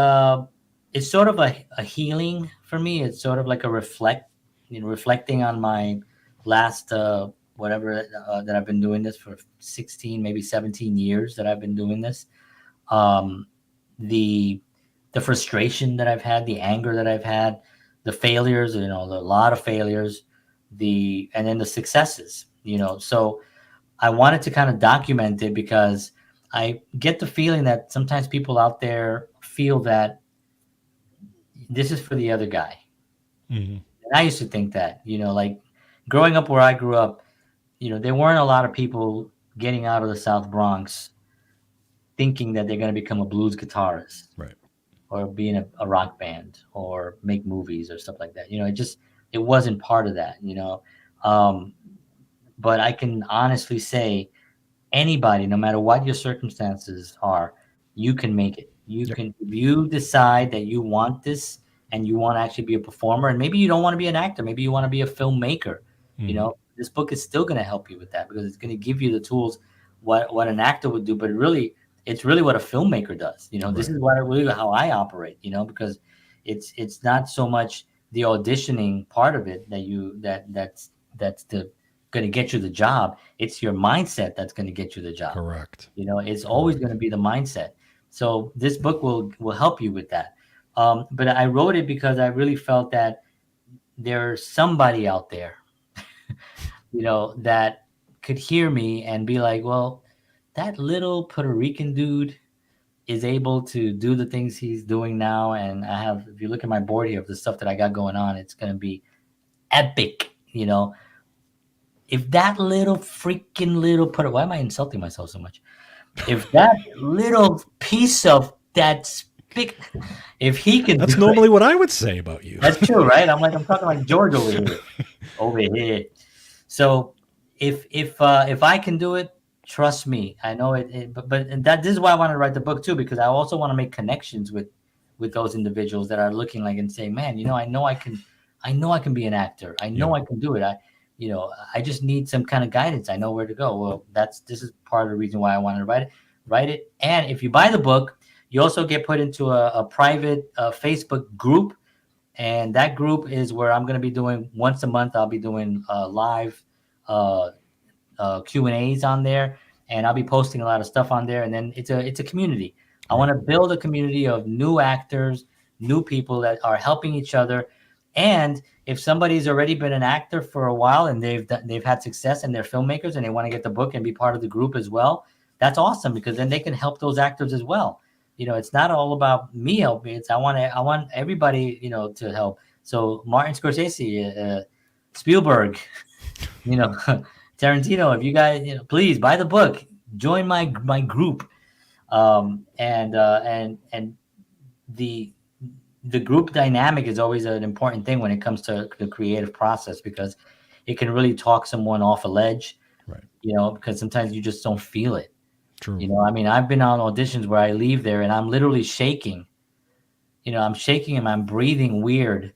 it's sort of a healing for me. It's sort of like a reflecting on my last whatever that I've been doing this for 16, maybe 17 years that I've been doing this. The frustration that I've had, the anger that I've had, the failures, a lot of failures, and then the successes, So I wanted to kind of document it because I get the feeling that sometimes people out there feel that this is for the other guy. And I used to think that, like growing up where I grew up, there weren't a lot of people getting out of the South Bronx thinking that they're going to become a blues guitarist. Right. or be in a rock band or make movies or stuff like that. It wasn't part of that. Um, but I can honestly say anybody, no matter what your circumstances are, you can make it. You Yep. can, if you decide that you want this and you want to actually be a performer, and maybe you don't want to be an actor, maybe you want to be a filmmaker. This book is still going to help you with that because it's going to give you the tools what an actor would do, but really, it's really what a filmmaker does. This Right. is what really how I operate. Because it's not so much the auditioning part of it that's the going to get you the job. It's your mindset that's going to get you the job. Correct. It's always going to be the mindset. So this book will help you with that. But I wrote it because I really felt that there's somebody out there, that could hear me and be like, well, that little Puerto Rican dude is able to do the things he's doing now. And if you look at my board here of the stuff that I got going on, it's going to be epic. If that little freaking little Puerto, why am I insulting myself so much? If that little piece of that spick, if he can, That's do normally it, what I would say about you. that's true, right? I'm talking like George over here. So if I can do it, trust me, I know it. But this is why I want to write the book too, because I also want to make connections with those individuals that are looking like and saying, man, I know I can be an actor. I know I can do it. I just need some kind of guidance. I know where to go. Well, this is part of the reason why I wanted to write it. And if you buy the book, you also get put into a private Facebook group. And that group is where I'm going to be doing once a month. I'll be doing live Q&As on there, and I'll be posting a lot of stuff on there. And then it's a community. I want to build a community of new actors, new people that are helping each other. And if somebody's already been an actor for a while and they've had success and they're filmmakers and they want to get the book and be part of the group as well, that's awesome, because then they can help those actors as well. It's not all about me helping. It's I want everybody, to help. So Martin Scorsese, Spielberg, Tarantino, if you guys, please buy the book, join my group, and the group dynamic is always an important thing when it comes to the creative process, because it can really talk someone off a ledge, Right. Because sometimes you just don't feel it. True. I've been on auditions where I leave there and I'm literally shaking. I'm shaking and I'm breathing weird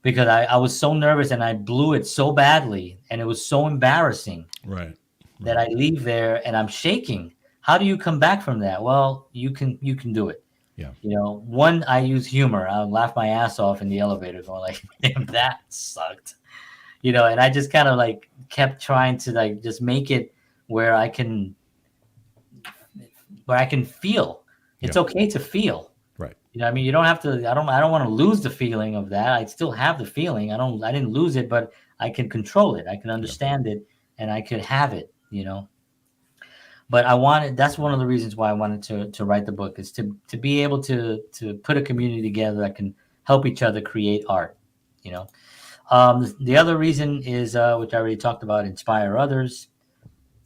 because I was so nervous and I blew it so badly and it was so embarrassing. Right. That I leave there and I'm shaking. How do you come back from that? Well, you can do it. Yeah. One, I use humor. I laugh my ass off in the elevator going like, damn, that sucked. And I just kind of like kept trying to like just make it where I can feel. It's okay to feel. Right. You don't have to, I don't want to lose the feeling of that. I still have the feeling. I didn't lose it, but I can control it. I can understand it and I could have it, But that's one of the reasons why I wanted to write the book, is to be able to put a community together that can help each other create art, The other reason is, which I already talked about, inspire others.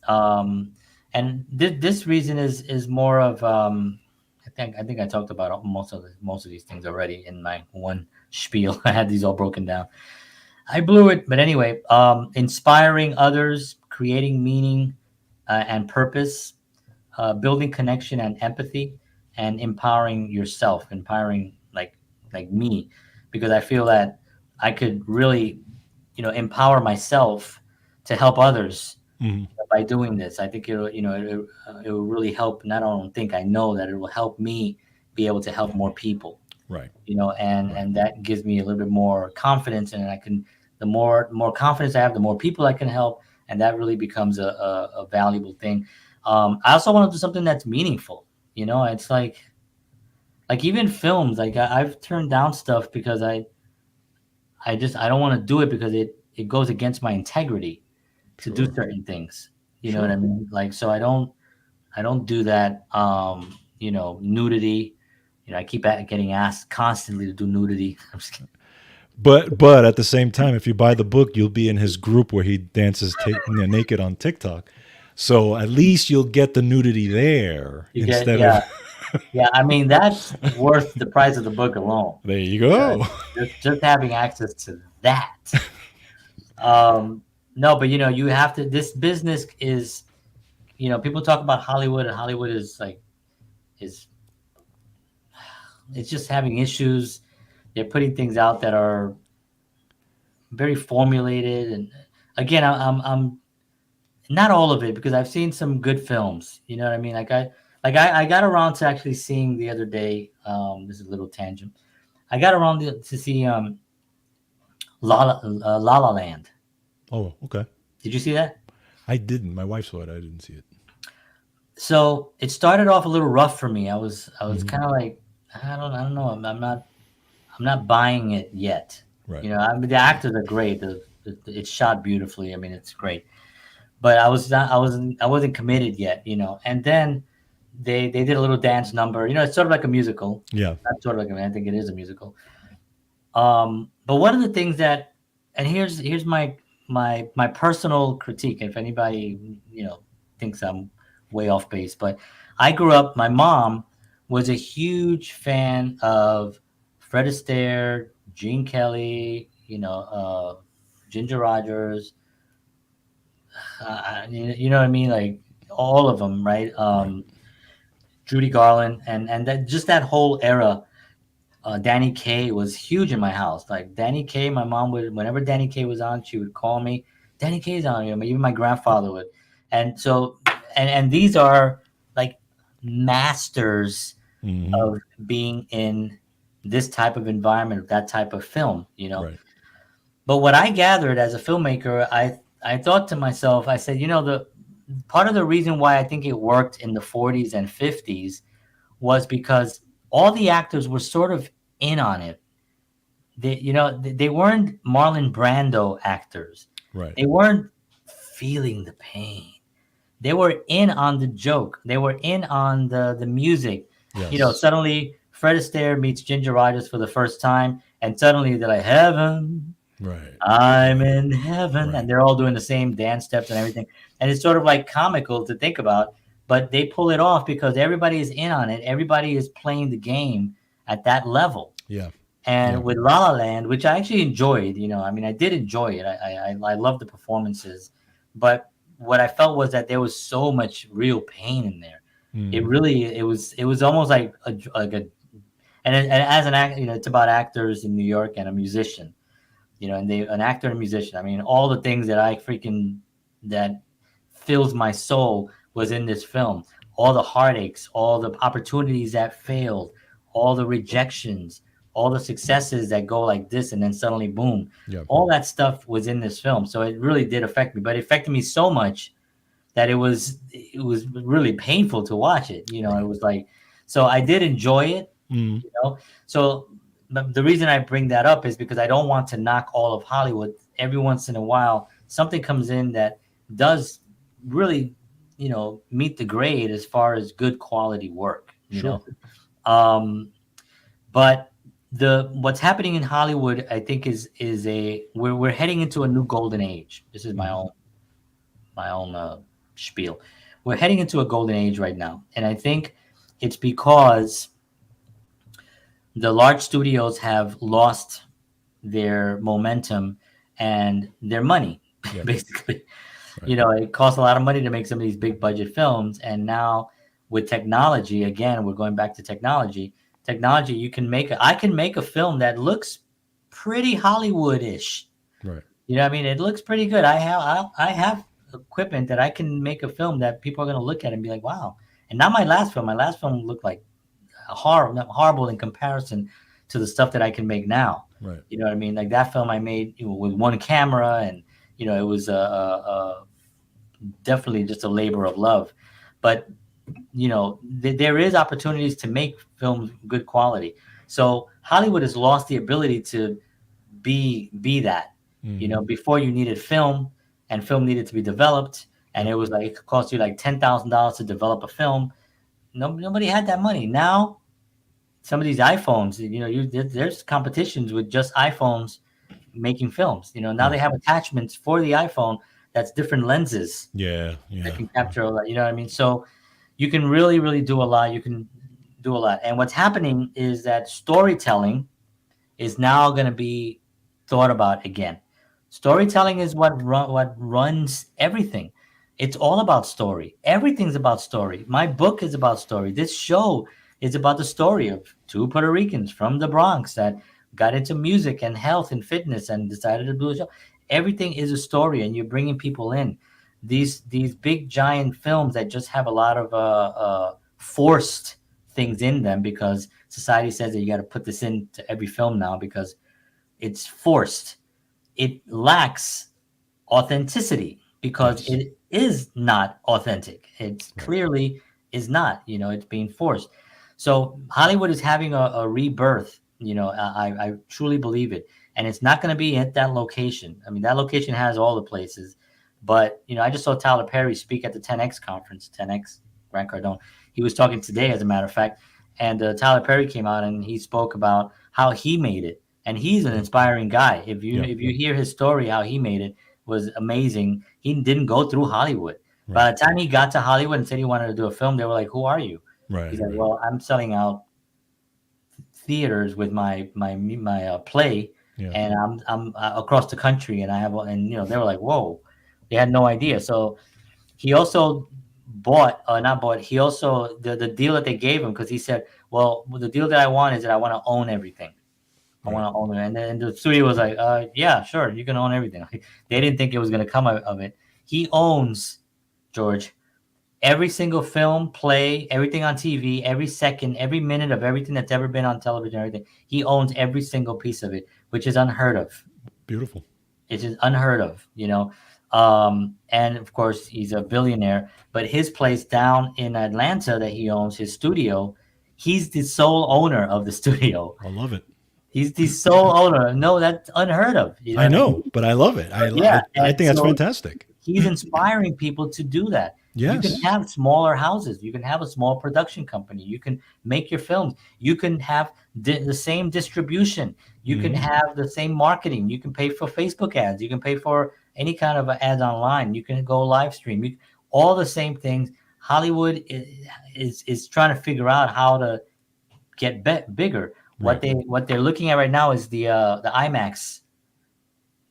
And this reason is more of, I think I talked about most of these things already in my one spiel. I had these all broken down. I blew it, but anyway, inspiring others, creating meaning and purpose, building connection and empathy, and empowering yourself, empowering like me, because I feel that I could really, empower myself to help others by doing this. I think it will really help. Not only think, I know that it will help me be able to help more people. Right. And that gives me a little bit more confidence, and the more confidence I have, the more people I can help, and that really becomes a valuable thing. I also want to do something that's meaningful. It's like even films, like I've turned down stuff because I don't want to do it because it goes against my integrity to do certain things. You know what I mean? Like, so I don't do that. Nudity. I keep getting asked constantly to do nudity. I'm just kidding. But at the same time, if you buy the book, you'll be in his group where he dances naked on TikTok. So at least you'll get the nudity there instead of. Yeah, I mean that's worth the price of the book alone. There you Uh, go. just having access to that. Um, no, but you have to. This business is, people talk about Hollywood, and Hollywood is like is it's just having issues. They're putting things out that are very formulated, and again, I'm not all of it because I've seen some good films. You know what I mean? I got around to actually seeing the other day. This is a little tangent. I got around to see La La Land. Oh, okay. Did you see that? I didn't. My wife saw it. I didn't see it. So it started off a little rough for me. I was Hmm. kind of like I don't know. I'm not buying it yet. Right. I mean the actors are great. It's shot beautifully. I mean it's great. But I wasn't committed yet. And then they did a little dance number. It's sort of like a musical. Yeah. Not sort of like I think it is a musical. But one of the things that, and here's my personal critique. If anybody thinks I'm way off base, but I grew up. My mom was a huge fan of Fred Astaire, Gene Kelly, Ginger Rogers. You know what I mean, like all of them, right? Right. Judy Garland, and that just that whole era. Danny Kaye was huge in my house. Like Danny Kaye, my mom would, whenever Danny Kaye was on, she would call me. Danny Kaye's on. Even my grandfather would. And so, and these are like masters Hmm. of being in this type of environment, that type of film. Right. But what I gathered as a filmmaker, I thought to myself, I said, the part of the reason why I think it worked in the 40s and 50s was because all the actors were sort of in on it. They weren't Marlon Brando actors. Right. They weren't feeling the pain. They were in on the joke. They were in on the music. Yes. Suddenly Fred Astaire meets Ginger Rogers for the first time, and suddenly they're like, "Heaven, Right. I'm in heaven," Right. and they're all doing the same dance steps and everything. And it's sort of like comical to think about, but they pull it off because everybody is in on it. Everybody is playing the game at that level. Yeah. And Yeah. with La La Land, which I actually enjoyed, I mean, I did enjoy it. I love the performances, but what I felt was that there was so much real pain in there. It Hmm. really, it was almost like and as an act, it's about actors in New York and a musician, and an actor and a musician. I mean, all the things that fills my soul was in this film. All the heartaches, all the opportunities that failed, all the rejections, all the successes that go like this and then suddenly boom. Yeah. All that stuff was in this film. So it really did affect me, but it affected me so much that it was really painful to watch it. It Right. was like, so I did enjoy it, Mm. so the reason I bring that up is because I don't want to knock all of Hollywood. Every once in a while, something comes in that does really, meet the grade as far as good quality work. Sure. Um, but the what's happening in Hollywood, I think, is we're heading into a new golden age. This is Hmm. my own spiel. We're heading into a golden age right now, and I think it's because the large studios have lost their momentum and their money, Yep. basically. Right. It costs a lot of money to make some of these big budget films, and now with technology, again, we're going back to technology. Technology, I can make a film that looks pretty Hollywood-ish. Right. I mean, it looks pretty good. I have equipment that I can make a film that people are going to look at and be like, wow. And not my last film. My last film looked like horrible in comparison to the stuff that I can make now. Right. You know what I mean? Like that film I made with one camera, and it was definitely just a labor of love. But there is opportunities to make films good quality. So Hollywood has lost the ability to be that. Hmm. Before you needed film, and film needed to be developed, and Yep. it was like it could cost you like $10,000 to develop a film. Nobody had that money. Now some of these iPhones, there's competitions with just iPhones making films. Now they Right. have attachments for the iPhone that's different lenses Yeah. that Yeah. can capture all that. You know what I mean? So you can really, really do a lot. You can do a lot. And what's happening is that storytelling is now going to be thought about again. Storytelling is what runs everything. It's all about story. Everything's about story. My book is about story. This show is about the story of two Puerto Ricans from the Bronx that got into music and health and fitness and decided to do a show. Everything is a story, and you're bringing people in. These big giant films that just have a lot of forced things in them because society says that you got to put this into every film now because it's forced. It lacks authenticity because Yes. it is not authentic. It Right. clearly is not. It's being forced. So Hollywood is having a rebirth. I truly believe it, and it's not going to be at that location. I mean, that location has all the places, but I just saw Tyler Perry speak at the 10X conference, 10X Grant Cardone. He was talking today, as a matter of fact, and Tyler Perry came out and he spoke about how he made it, and he's an inspiring guy. If you Yeah. if you hear his story, how he made it was amazing. He didn't go through Hollywood. Right. By the time he got to Hollywood and said he wanted to do a film, they were like, "Who are you?" Right. He's like, Right. "Well, I'm selling out theaters with my play, Yeah. and I'm across the country, and I have and they were like, whoa, they had no idea." So he also bought, not bought. He also the deal that they gave him because he said, well, the deal that I want is that I want to own everything. I Right. want to own it, and then the studio was like, yeah, sure, you can own everything. They didn't think it was going to come of it. He owns, George, every single film, play, everything on TV, every second, every minute of everything that's ever been on television, everything. He owns every single piece of it, which is unheard of. Beautiful. It is unheard of. And of course, he's a billionaire, but his place down in Atlanta that he owns, his studio, he's the sole owner of the studio. I love it. He's the sole owner. No, that's unheard of. You know I what I know, mean? but I love it. Yeah. I And think that's so fantastic. he's inspiring people to do that. You can Yes. have smaller houses. You can have a small production company. You can make your films. You can have the same distribution. You can have the same marketing. You can pay for Facebook ads. You can pay for any kind of ads online. You can go live stream. All the same things. Hollywood is trying to figure out how to get bigger. Right. What they're looking at right now is the IMAX,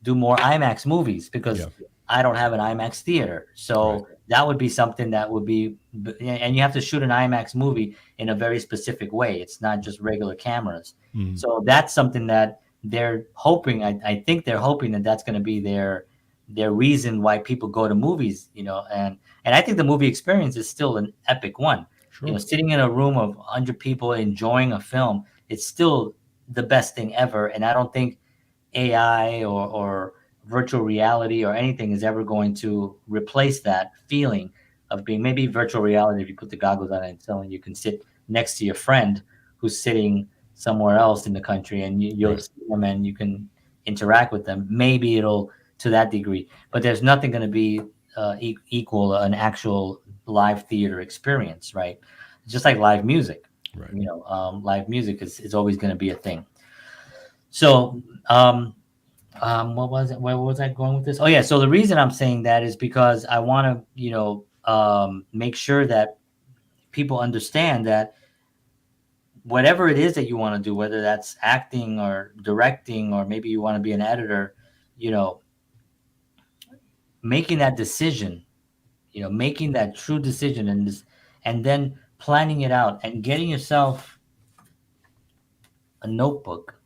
do more IMAX movies because Yeah. I don't have an IMAX theater. So Right. that would be something that would be, and you have to shoot an IMAX movie in a very specific way. It's not just regular cameras. Mm. So that's something that they're hoping. I think they're hoping that that's going to be their reason why people go to movies. And I think the movie experience is still an epic one. Sure. Sitting in a room of 100 people enjoying a film, it's still the best thing ever. And I don't think AI or virtual reality or anything is ever going to replace that feeling of being, maybe virtual reality, if you put the goggles on and so you can sit next to your friend who's sitting somewhere else in the country and you'll Right. see them and you can interact with them. Maybe it'll to that degree, but there's nothing going to be equal an actual live theater experience, right? Just like live music. Right. Live music is always going to be a thing. So, what was it? Where was I going with this? Oh yeah. So the reason I'm saying that is because I want to, make sure that people understand that whatever it is that you want to do, whether that's acting or directing, or maybe you want to be an editor, making that decision, making that true decision, and then planning it out and getting yourself a notebook.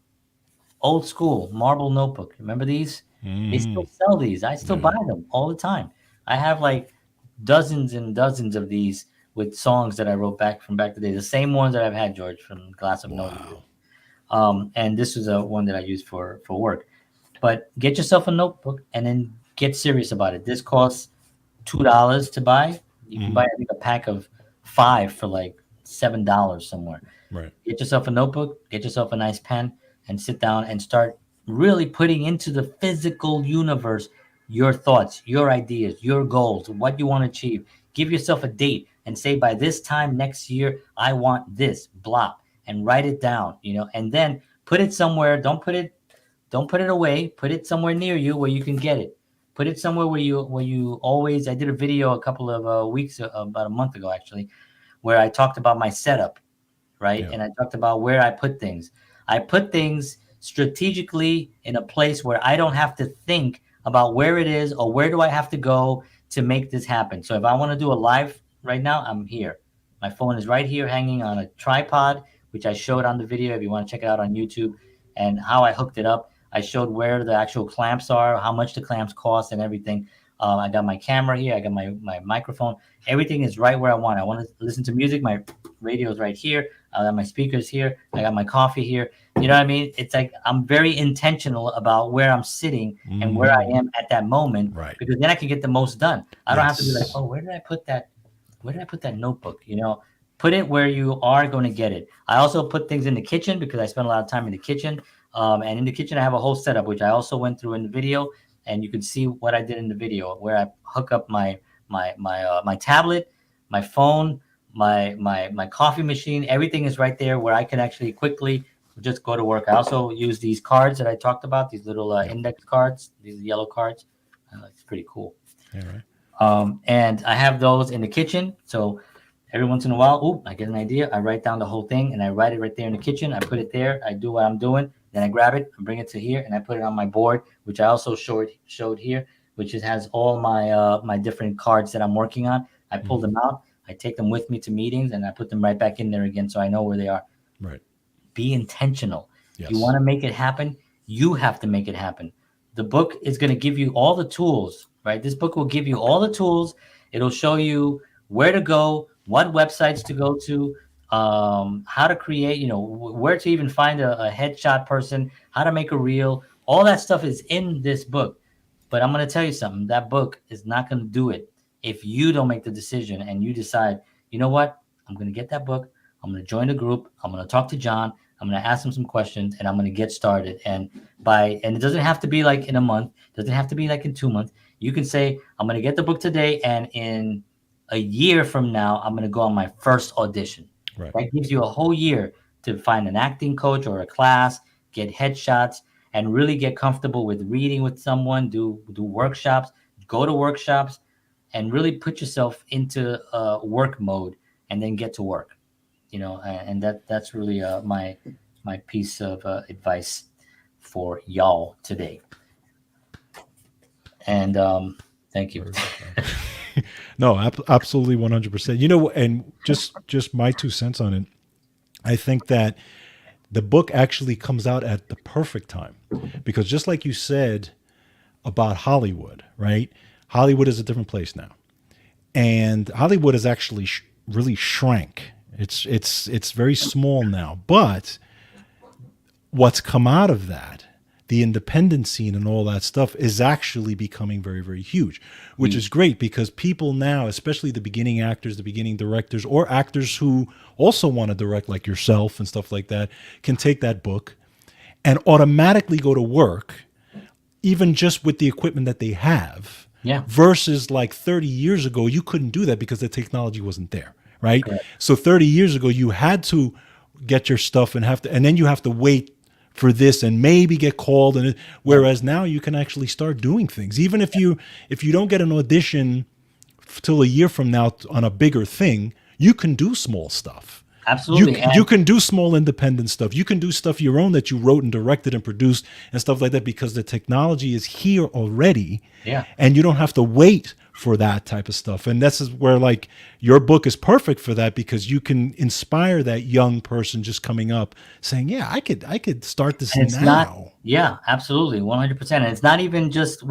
Old school marble notebook. Remember these? They still sell these. I still buy them all the time. I have like dozens and dozens of these with songs that I wrote back in the day. The same ones that I've had, George, from Glass of No Years. And this was a one that I used for work. But get yourself a notebook and then get serious about it. This costs $2 to buy. You can buy, I think, a pack of 5 for like $7 somewhere. Right. Get yourself a notebook, get yourself a nice pen, and sit down and start really putting into the physical universe your thoughts, your ideas, your goals, what you want to achieve. Give yourself a date and say, by this time next year, I want this, blah, and write it down, and then put it somewhere. Don't put it away. Put it somewhere near you where you can get it. Put it somewhere where you always. I did a video a couple of weeks, about a month ago actually, where I talked about my setup. right? Yeah. And I talked about where I put things. I put things strategically in a place where I don't have to think about where it is or where do I have to go to make this happen. So if I want to do a live right now, I'm here. My phone is right here hanging on a tripod, which I showed on the video if you want to check it out on YouTube, and how I hooked it up. I showed where the actual clamps are, how much the clamps cost, and everything. I got my camera here. I got my microphone. Everything is right where I want. I want to listen to music. My radio is right here. I got my speakers here. I got my coffee here. You know what I mean? It's like I'm very intentional about where I'm sitting and where I am at that moment, Right. because then I can get the most done. I don't have to be like, Yes. oh, where did I put that? Where did I put that notebook? You know, put it where you are going to get it. I also put things in the kitchen because I spend a lot of time in the kitchen. And in the kitchen, I have a whole setup, which I also went through in the video, and you can see what I did in the video, where I hook up my tablet, my phone, my coffee machine. Everything is right there where I can actually quickly just go to work. I also use these cards that I talked about, these little Yeah. index cards, these yellow cards. It's pretty cool. Yeah. Right. And I have those in the kitchen. So every once in a while, I get an idea. I write down the whole thing and I write it right there in the kitchen. I put it there. I do what I'm doing. Then I grab it and bring it to here and I put it on my board, which I also showed here, which has all my different cards that I'm working on. I pull them out. I take them with me to meetings and I put them right back in there again, so I know where they are. Right. Be intentional. Yes. You want to make it happen, you have to make it happen. The book is going to give you all the tools, right? This book will give you all the tools. It'll show you where to go, what websites to go to, how to create, where to even find a headshot person, how to make a reel. All that stuff is in this book. But I'm going to tell you something. That book is not going to do it if you don't make the decision and you decide, you know what? I'm going to get that book. I'm going to join the group. I'm going to talk to John. I'm going to ask him some questions and I'm going to get started. And it doesn't have to be like in a month. It doesn't have to be like in 2 months. You can say, I'm going to get the book today. And in a year from now, I'm going to go on my first audition. Right. That gives you a whole year to find an acting coach or a class, get headshots, and really get comfortable with reading with someone, do workshops, go to workshops, and really put yourself into work mode and then get to work. And that's really my piece of advice for y'all today. And thank you. No, absolutely 100%. And just my 2 cents on it. I think that the book actually comes out at the perfect time, because just like you said about Hollywood, right? Hollywood is a different place now, and Hollywood has actually really shrank. It's very small now, but what's come out of that, the independent scene and all that stuff, is actually becoming very, very huge, which is great, because people now, especially the beginning actors, the beginning directors, or actors who also want to direct like yourself and stuff like that, can take that book and automatically go to work, even just with the equipment that they have. Yeah. Versus like 30 years ago, you couldn't do that because the technology wasn't there, right? Correct. So 30 years ago, you had to get your stuff and then you have to wait for this and maybe get called. And whereas now you can actually start doing things, even if you don't get an audition till a year from now on a bigger thing, you can do small stuff. Absolutely. You can do small independent stuff. You can do stuff your own that you wrote and directed and produced and stuff like that, because the technology is here already. Yeah. And you don't have to wait for that type of stuff. And this is where like your book is perfect for that, because you can inspire that young person just coming up saying, yeah, I could start this now. Yeah, absolutely. 100%. And it's not even just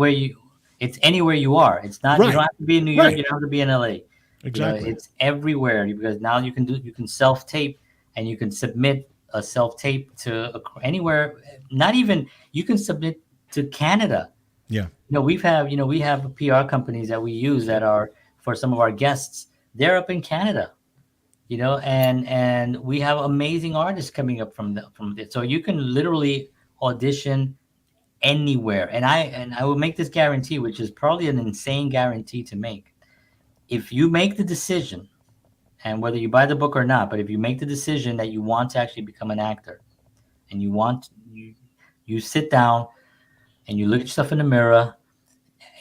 it's anywhere you are. It's not, Right. You don't have to be in New York. Right. You don't have to be in LA. Exactly. It's everywhere, because now you can self-tape and you can submit a self-tape to anywhere. Not even, you can submit to Canada. Yeah. We have PR companies that we use that are for some of our guests. They're up in Canada, and we have amazing artists coming up from it. So you can literally audition anywhere. And I will make this guarantee, which is probably an insane guarantee to make. If you make the decision, and whether you buy the book or not, but if you make the decision that you want to actually become an actor, and you sit down and you look at yourself in the mirror,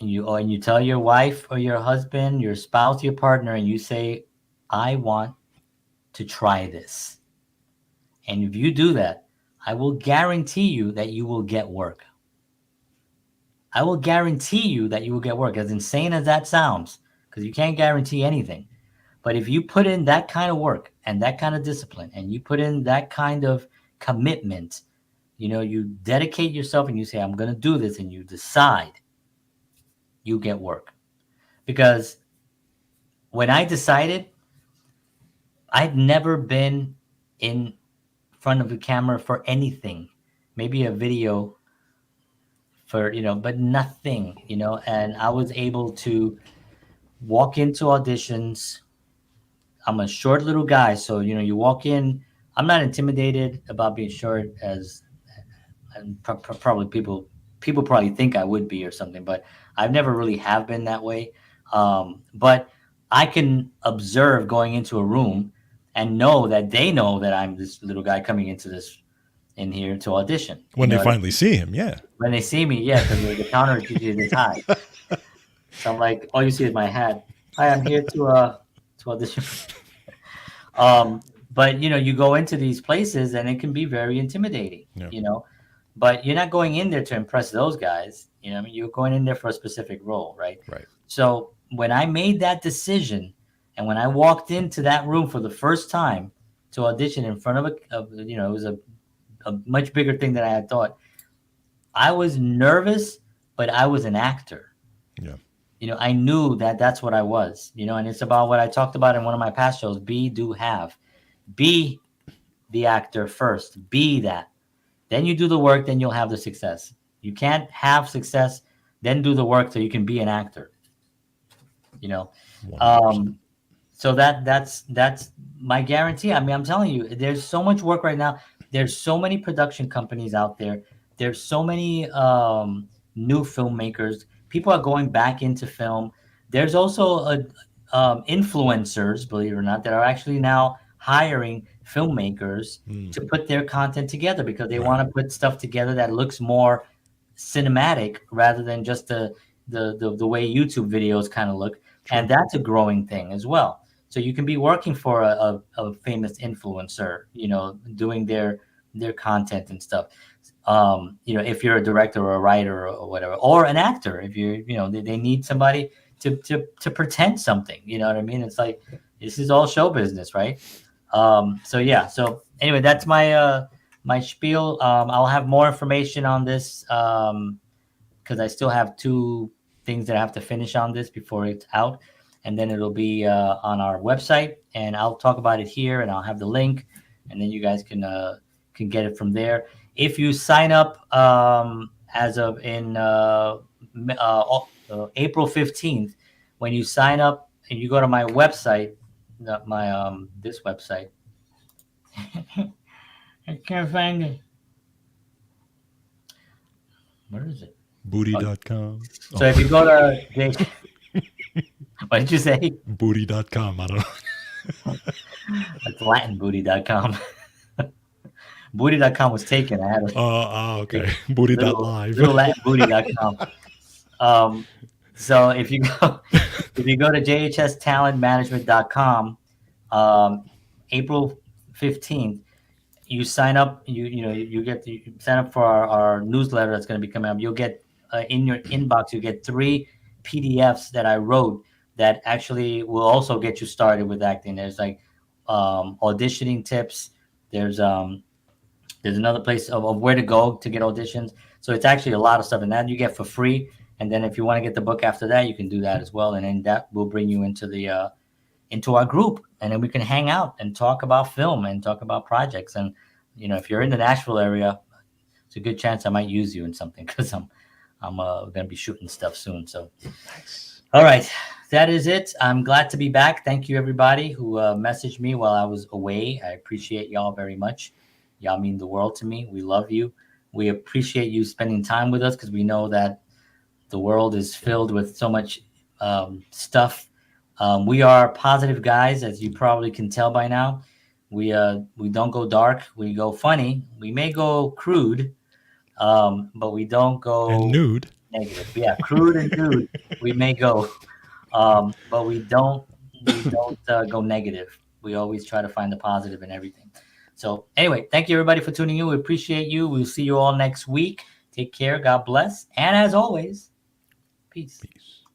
and you tell your wife or your husband, your spouse, your partner, and you say, I want to try this. And if you do that, I will guarantee you that you will get work. I will guarantee you that you will get work, as insane as that sounds, because you can't guarantee anything. But if you put in that kind of work and that kind of discipline, and you put in that kind of commitment, you dedicate yourself and you say, I'm going to do this, and you decide, you get work. Because when I decided, I'd never been in front of the camera for anything. Maybe a video for, but nothing, and I was able to walk into auditions. I'm a short little guy, so you walk in. I'm not intimidated about being short, as and probably people probably think I would be or something, but I've never really have been that way. But I can observe going into a room and know that they know that I'm this little guy coming into this in here to audition. When they finally see him, yeah. When they see me, yeah, because the counter is usually this high. So I'm like, all you see is my hat. Hi, I'm here to audition. But you go into these places and it can be very intimidating. Yeah. But you're not going in there to impress those guys. I mean, you're going in there for a specific role, right? Right. So when I made that decision, and when I walked into that room for the first time to audition in front of it was a much bigger thing than I had thought. I was nervous, but I was an actor. Yeah. I knew that that's what I was, and it's about what I talked about in one of my past shows, be, do, have. Be the actor first. Be that. Then you do the work, then you'll have the success. You can't have success, then do the work so you can be an actor. 100%. So that's my guarantee. I mean, I'm telling you, there's so much work right now. There's so many production companies out there. There's so many new filmmakers. People are going back into film. There's also influencers, believe it or not, that are actually now hiring filmmakers to put their content together, because they want to put stuff together that looks more cinematic rather than just the way YouTube videos kind of look. Sure. And that's a growing thing as well. So you can be working for a famous influencer, doing their content and stuff. If you're a director or a writer or whatever, or an actor, if they need somebody to pretend something, you know what I mean? It's like, this is all show business, right? So anyway, that's my spiel. I'll have more information on this because I still have 2 things that I have to finish on this before it's out, and then it'll be on our website, and I'll talk about it here, and I'll have the link, and then you guys can get it from there. If you sign up as of in April 15th, when you sign up and you go to my website, this website, I can't find it. Where is it? Booty.com. So if you go to what did you say? Booty.com. I don't know. It's LatinBooty.com. Booty.com was taken. I had okay. Booty.live. Little LatinBooty.com. So if you go to jhstalentmanagement.com, April 15th, you sign up. You sign up for our newsletter that's going to be coming up. You'll get in your inbox. You get 3 PDFs that I wrote that actually will also get you started with acting. There's like auditioning tips. There's another place of where to go to get auditions. So it's actually a lot of stuff, and that you get for free. And then if you want to get the book after that, you can do that as well. And then that will bring you into our group, and then we can hang out and talk about film and talk about projects. And if you're in the Nashville area, it's a good chance I might use you in something, because I'm going to be shooting stuff soon. So, nice. All right, that is it. I'm glad to be back. Thank you, everybody who messaged me while I was away. I appreciate y'all very much. Y'all mean the world to me. We love you. We appreciate you spending time with us, because we know that the world is filled with so much stuff. We are positive guys, as you probably can tell by now. We don't go dark. We go funny. We may go crude, but we don't go and nude. Negative. Yeah, crude and nude. We may go, but we don't go negative. We always try to find the positive in everything. So anyway, thank you everybody for tuning in. We appreciate you. We'll see you all next week. Take care. God bless. And as always, peace. Peace.